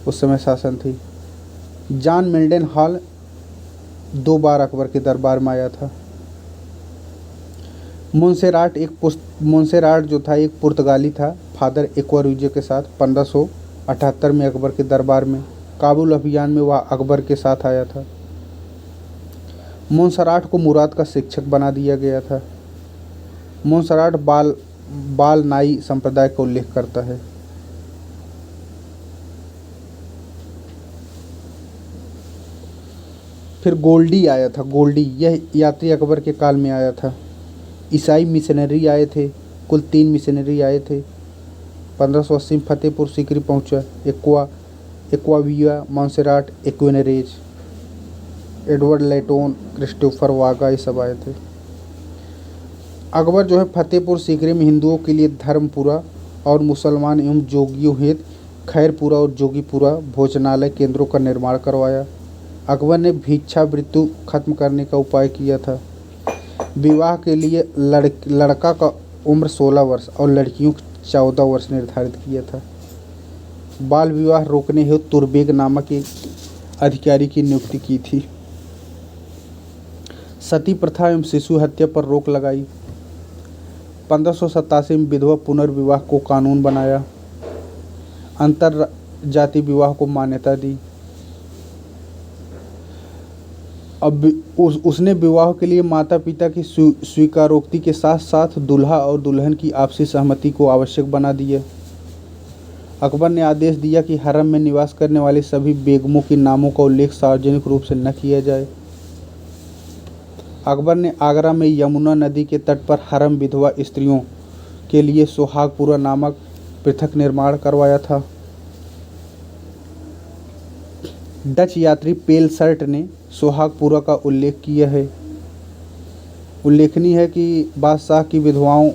उस समय शासन थी। जॉन मिल्डन हॉल 2 बार अकबर के दरबार में आया था। मोन्सेराट जो था एक पुर्तगाली था, फादर एक्वारूजे के साथ 1578 में अकबर के दरबार में। काबुल अभियान में वह अकबर के साथ आया था। मोन्सेराट को मुराद का शिक्षक बना दिया गया था। मोन्सेराट बाल नाई संप्रदाय का उल्लेख करता है। फिर गोल्डी आया था। गोल्डी यह यात्री अकबर के काल में आया था। ईसाई मिशनरी आए थे, कुल 3 मिशनरी आए थे। 1580 में फतेहपुर सीकरी पहुंचा। एक्वाविया, मोन्सेराट, एक्विनरेज, एडवर्ड लेटोन, क्रिस्टोफर वागा, ये सब आए थे। अकबर जो है फतेहपुर सीकरी में हिंदुओं के लिए धर्मपुरा और मुसलमान एवं जोगियों हेतु खैरपुरा और जोगीपुरा भोजनालय केंद्रों का निर्माण करवाया। अकबर ने भिक्षावृत्ति खत्म करने का उपाय किया था। विवाह के लिए लड़का का उम्र 16 वर्ष और लड़कियों 14 वर्ष निर्धारित किया था। बाल विवाह रोकने हेतु तुरबेग नामक एक अधिकारी की नियुक्ति की थी। सती प्रथा एवं शिशु हत्या पर रोक लगाई। 1587 में विधवा पुनर्विवाह को कानून बनाया। अंतर जाति विवाह को मान्यता दी। अब उसने विवाह के लिए माता पिता की स्वीकारोक्ति के साथ साथ दूल्हा और दुल्हन की आपसी सहमति को आवश्यक बना दिया। अकबर ने आदेश दिया कि हरम में निवास करने वाले सभी बेगमों के नामों का उल्लेख सार्वजनिक रूप से न किया जाए। अकबर ने आगरा में यमुना नदी के तट पर हरम विधवा स्त्रियों के लिए सोहागपुरा नामक पृथक निर्माण करवाया था। डच यात्री पेलसर्ट ने सोहागपुरा का उल्लेख किया है। उल्लेखनीय है कि बादशाह की विधवाओं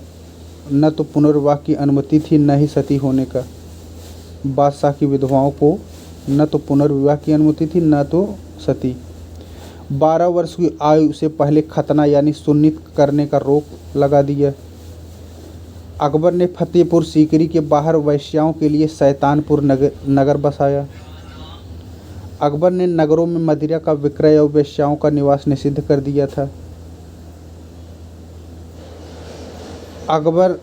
न तो पुनर्विवाह की अनुमति थी न ही सती होने का। बादशाह की विधवाओं को न तो पुनर्विवाह की अनुमति थी न तो सती। 12 वर्ष की आयु से पहले खतना यानी सुन्नत करने का रोक लगा दिया। अकबर ने फतेहपुर सीकरी के बाहर वैश्याओं के लिए शैतानपुर नगर बसाया। अकबर ने नगरों में मदिरा का विक्रय और वेश्याओं का निवास निषिद्ध कर दिया था। अकबर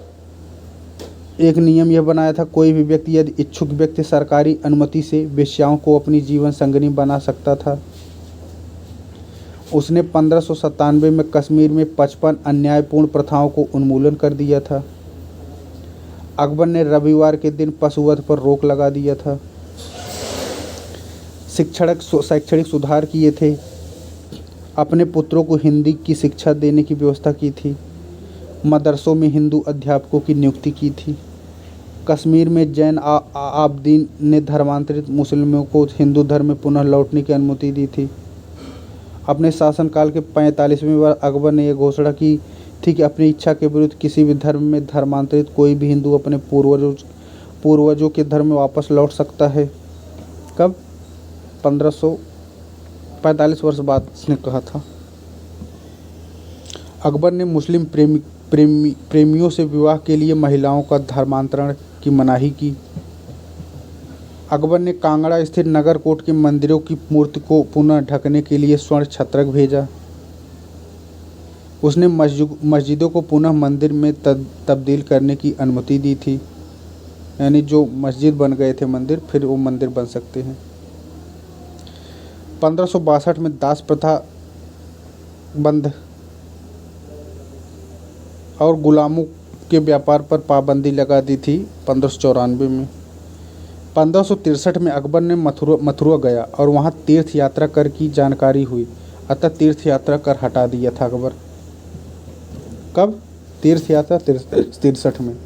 एक नियम यह बनाया था, कोई भी व्यक्ति यदि इच्छुक व्यक्ति सरकारी अनुमति से वेश्याओं को अपनी जीवन संगिनी बना सकता था। उसने 1597 में कश्मीर में 55 अन्यायपूर्ण प्रथाओं को उन्मूलन कर दिया था। अकबर ने रविवार के दिन पशुवध पर रोक लगा दिया था। शैक्षणिक सुधार किए थे। अपने पुत्रों को हिंदी की शिक्षा देने की व्यवस्था की थी। मदरसों में हिंदू अध्यापकों की नियुक्ति की थी। कश्मीर में जैन आबदीन ने धर्मांतरित मुस्लिमों को हिंदू धर्म में पुनः लौटने की अनुमति दी थी। अपने शासनकाल के 45वें बार अकबर ने यह घोषणा की थी कि अपनी इच्छा के विरुद्ध किसी भी धर्म में धर्मांतरित कोई भी हिंदू अपने पूर्वजों के धर्म में वापस लौट सकता है। कब? 1545 वर्ष बाद उसने कहा था। अकबर ने मुस्लिम प्रेमियों से विवाह के लिए महिलाओं का धर्मांतरण की मनाही की। अकबर ने कांगड़ा स्थित नगरकोट के मंदिरों की मूर्ति को पुनः ढकने के लिए स्वर्ण छत्रक भेजा। उसने मस्जिदों को पुनः मंदिर में तब्दील करने की अनुमति दी थी, यानी जो मस्जिद बन गए थे मंदिर, फिर वो मंदिर बन सकते हैं। 1562 में दास प्रथा बंद और गुलामों के व्यापार पर पाबंदी लगा दी थी 1594 में। 1563 में अकबर ने मथुरा गया और वहाँ तीर्थ यात्रा कर की जानकारी हुई, अतः तीर्थ यात्रा कर हटा दिया था अकबर। कब? तीर्थ यात्रा 63 में।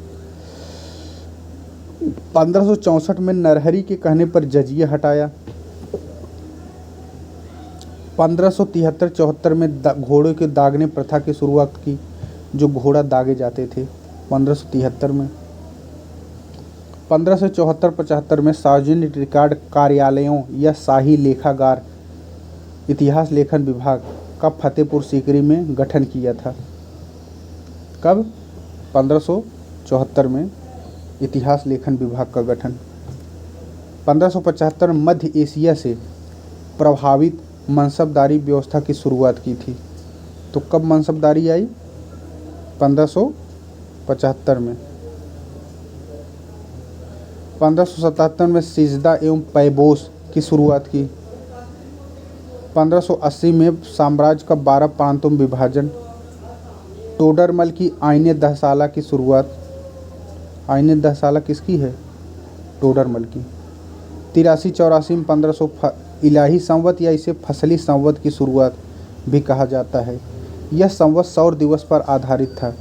1564 में नरहरी के कहने पर जजिया हटाया। 1573-74 में घोड़ों के दागने प्रथा की शुरुआत की, जो घोड़ा दागे जाते थे 1573 में। 1574-75 में सार्वजनिक रिकॉर्ड कार्यालयों या शाही लेखागार इतिहास लेखन विभाग का फतेहपुर सीकरी में गठन किया था। कब? 1574 में इतिहास लेखन विभाग का गठन। 1575 में मध्य एशिया से प्रभावित मनसबदारी व्यवस्था की शुरुआत की थी। तो कब मनसबदारी आई? 1575 में। 1577 में सिजदा एवं पैबोस की शुरुआत की। 1580 में साम्राज्य का 12 प्रांतों में विभाजन। टोडरमल की आईने दहसाला की शुरुआत। आईने दहसाला किसकी है? टोडरमल की। 83-84 में 1500 इलाही संवत या इसे फसली संवत की शुरुआत भी कहा जाता है। यह संवत सौर दिवस पर आधारित था।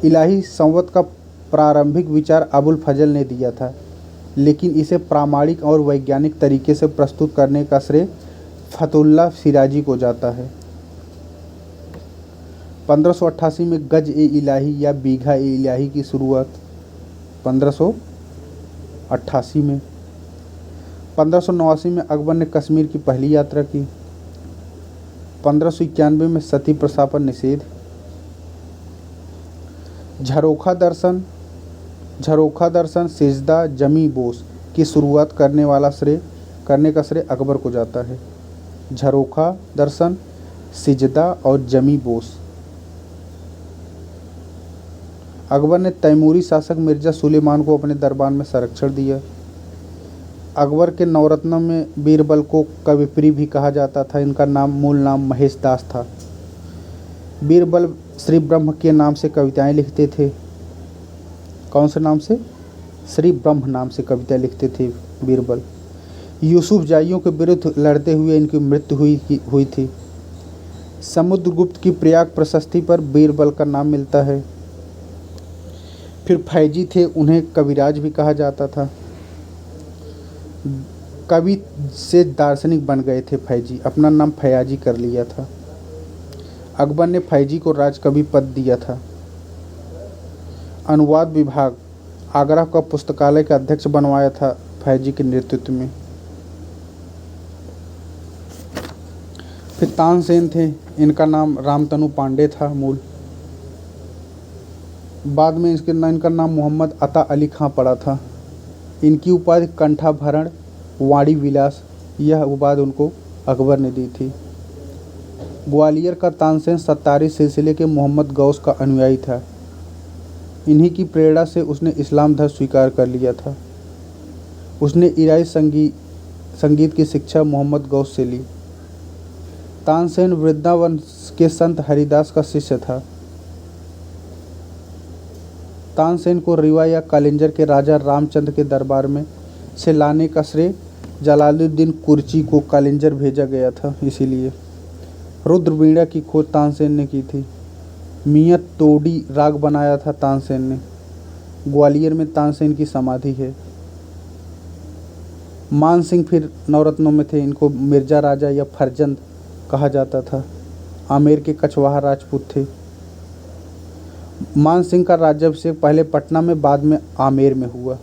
इलाही संवत का प्रारंभिक विचार अबुल फजल ने दिया था, लेकिन इसे प्रामाणिक और वैज्ञानिक तरीके से प्रस्तुत करने का श्रेय फतुल्लाह सिराजी को जाता है। 1588 में गज ए इलाही या बीघा ए इलाही की शुरुआत। 1588 में। 1589 में अकबर ने कश्मीर की पहली यात्रा की। 1591 में सती प्रथा पर निषेध। झरोखा दर्शन सिजदा जमी बोस की शुरुआत करने का श्रेय अकबर को जाता है। झरोखा दर्शन, सिजदा और जमी बोस। अकबर ने तैमूरी शासक मिर्जा सुलेमान को अपने दरबार में संरक्षण दिया। अकबर के नवरत्नों में बीरबल को कविप्री भी कहा जाता था। इनका मूल नाम महेश दास था। बीरबल श्री ब्रह्म के नाम से कविताएं लिखते थे। कौन से नाम से? श्री ब्रह्म नाम से कविताएं लिखते थे बीरबल। यूसुफ जाइयों के विरुद्ध लड़ते हुए इनकी मृत्यु हुई थी। समुद्रगुप्त की प्रयाग प्रशस्ति पर बीरबल का नाम मिलता है। फिर फैजी थे, उन्हें कविराज भी कहा जाता था। कवि से दार्शनिक बन गए थे फैजी, अपना नाम फयाजी कर लिया था। अकबर ने फैजी को राजकवि पद दिया था। अनुवाद विभाग आगरा का पुस्तकालय का अध्यक्ष बनवाया था फैजी के नेतृत्व में। फिर तानसेन थे, इनका नाम रामतनु पांडे था मूल। बाद में इनका नाम मोहम्मद अता अली खां पड़ा था। इनकी उपाधि कंठाभरण, वाणी विलास यह उपाधि उनको अकबर ने दी थी। ग्वालियर का तानसेन सत्तारी सिलसिले के मोहम्मद गौस का अनुयायी था। इन्हीं की प्रेरणा से उसने इस्लाम धर्म स्वीकार कर लिया था। उसने ईरानी संगीत की शिक्षा मोहम्मद गौस से ली। तानसेन वृंदावन के संत हरिदास का शिष्य था। तानसेन को रीवा या कालिंजर के राजा रामचंद्र के दरबार में से लाने का श्रेय जलालुद्दीन कुर्ची को कालिंजर भेजा गया था। इसीलिए रुद्रवीणा की खोज तानसेन ने की थी। मियाँ तोडी राग बनाया था तानसेन ने। ग्वालियर में तानसेन की समाधि है। मान सिंह फिर नवरत्नों में थे। इनको मिर्जा राजा या फरजंद कहा जाता था। आमेर के कछवाहा राजपूत थे। मान सिंह का राज्याभिषेक पहले पटना में बाद में आमेर में हुआ।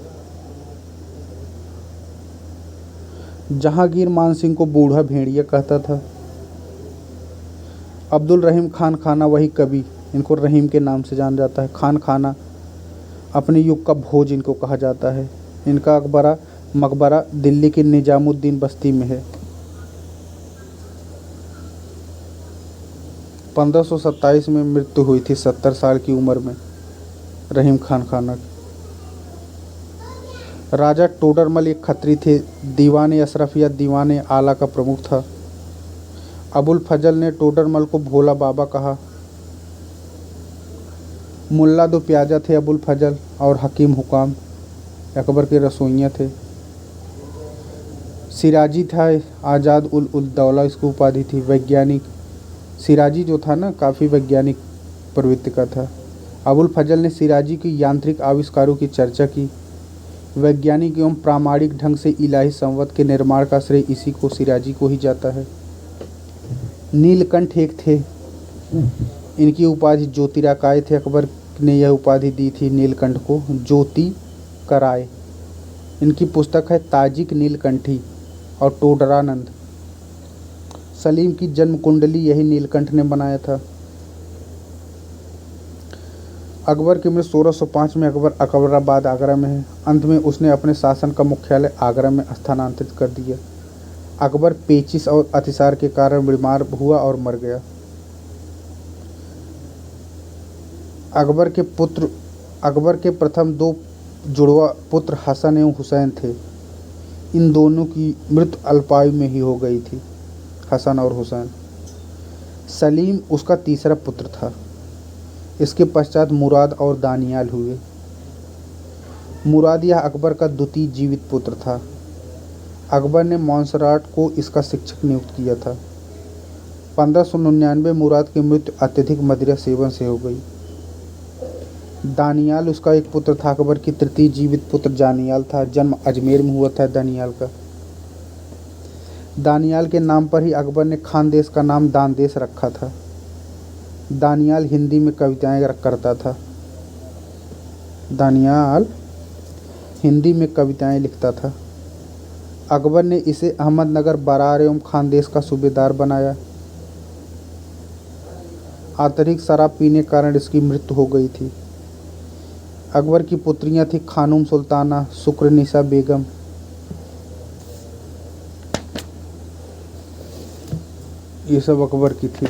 जहांगीर मान सिंह को बूढ़ा भेड़िया कहता था। अब्दुल रहीम खान खाना वही कवि, इनको रहीम के नाम से जाना जाता है। खान खाना अपने युग का भोज इनको कहा जाता है। इनका मकबरा दिल्ली की निजामुद्दीन बस्ती में है। 1527 में मृत्यु हुई थी 70 साल की उम्र में रहीम खान खाना की। राजा टोडरमल एक खत्री थे। दीवान अशरफ या दीवान आला का प्रमुख था। अबुल फजल ने टोडरमल को भोला बाबा कहा। मुल्ला दो प्याजा थे अबुल फजल और हकीम हुकाम अकबर के रसोइया थे। सिराजी था आज़ाद उल दौला, इसकी उपाधि थी। वैज्ञानिक सिराजी जो था ना, काफ़ी वैज्ञानिक प्रवृत्ति का था। अबुल फजल ने सिराजी की यांत्रिक आविष्कारों की चर्चा की। वैज्ञानिक एवं प्रामाणिक ढंग से इलाही संवत के निर्माण का श्रेय इसी को सिराजी को ही जाता है। नीलकंठ एक थे। इनकी उपाधि ज्योतिराकाय थे। अकबर ने यह उपाधि दी थी नीलकंठ को, ज्योति कराय। इनकी पुस्तक है ताजिक नीलकंठी और टोडरानंद। सलीम की जन्म कुंडली यही नीलकंठ ने बनाया था। अकबर की मृत्यु 1605 में अकबराबाद आगरा में है। अंत में उसने अपने शासन का मुख्यालय आगरा में स्थानांतरित कर दिया। अकबर पेचिश और अतिसार के कारण बीमार हुआ और मर गया। अकबर के प्रथम दो जुड़वा पुत्र हसन एवं हुसैन थे। इन दोनों की मृत्यु अल्पायु में ही हो गई थी, हसन और हुसैन। सलीम उसका तीसरा पुत्र था। इसके पश्चात मुराद और दानियाल हुए। मुराद यह अकबर का द्वितीय जीवित पुत्र था। अकबर ने मॉन्सराट को इसका शिक्षक नियुक्त किया था। 1599 में मुराद की मृत्यु अत्यधिक मदिरा सेवन से हो गई। दानियाल उसका एक पुत्र था। अकबर की तृतीय जीवित पुत्र जानियाल था। जन्म अजमेर में हुआ था दानियाल का। दानियाल के नाम पर ही अकबर ने खानदेश का नाम दानदेश रखा था। दानियाल हिंदी में कविताएं करता था। दानियाल हिंदी में कविताएं लिखता था। अकबर ने इसे अहमदनगर, बरार एवं खानदेश का सूबेदार बनाया। अत्यधिक शराब पीने के कारण इसकी मृत्यु हो गई थी। अकबर की पुत्रियां थी खानूम सुल्ताना, शुक्रनिसा बेगम। ये सब अकबर की थी।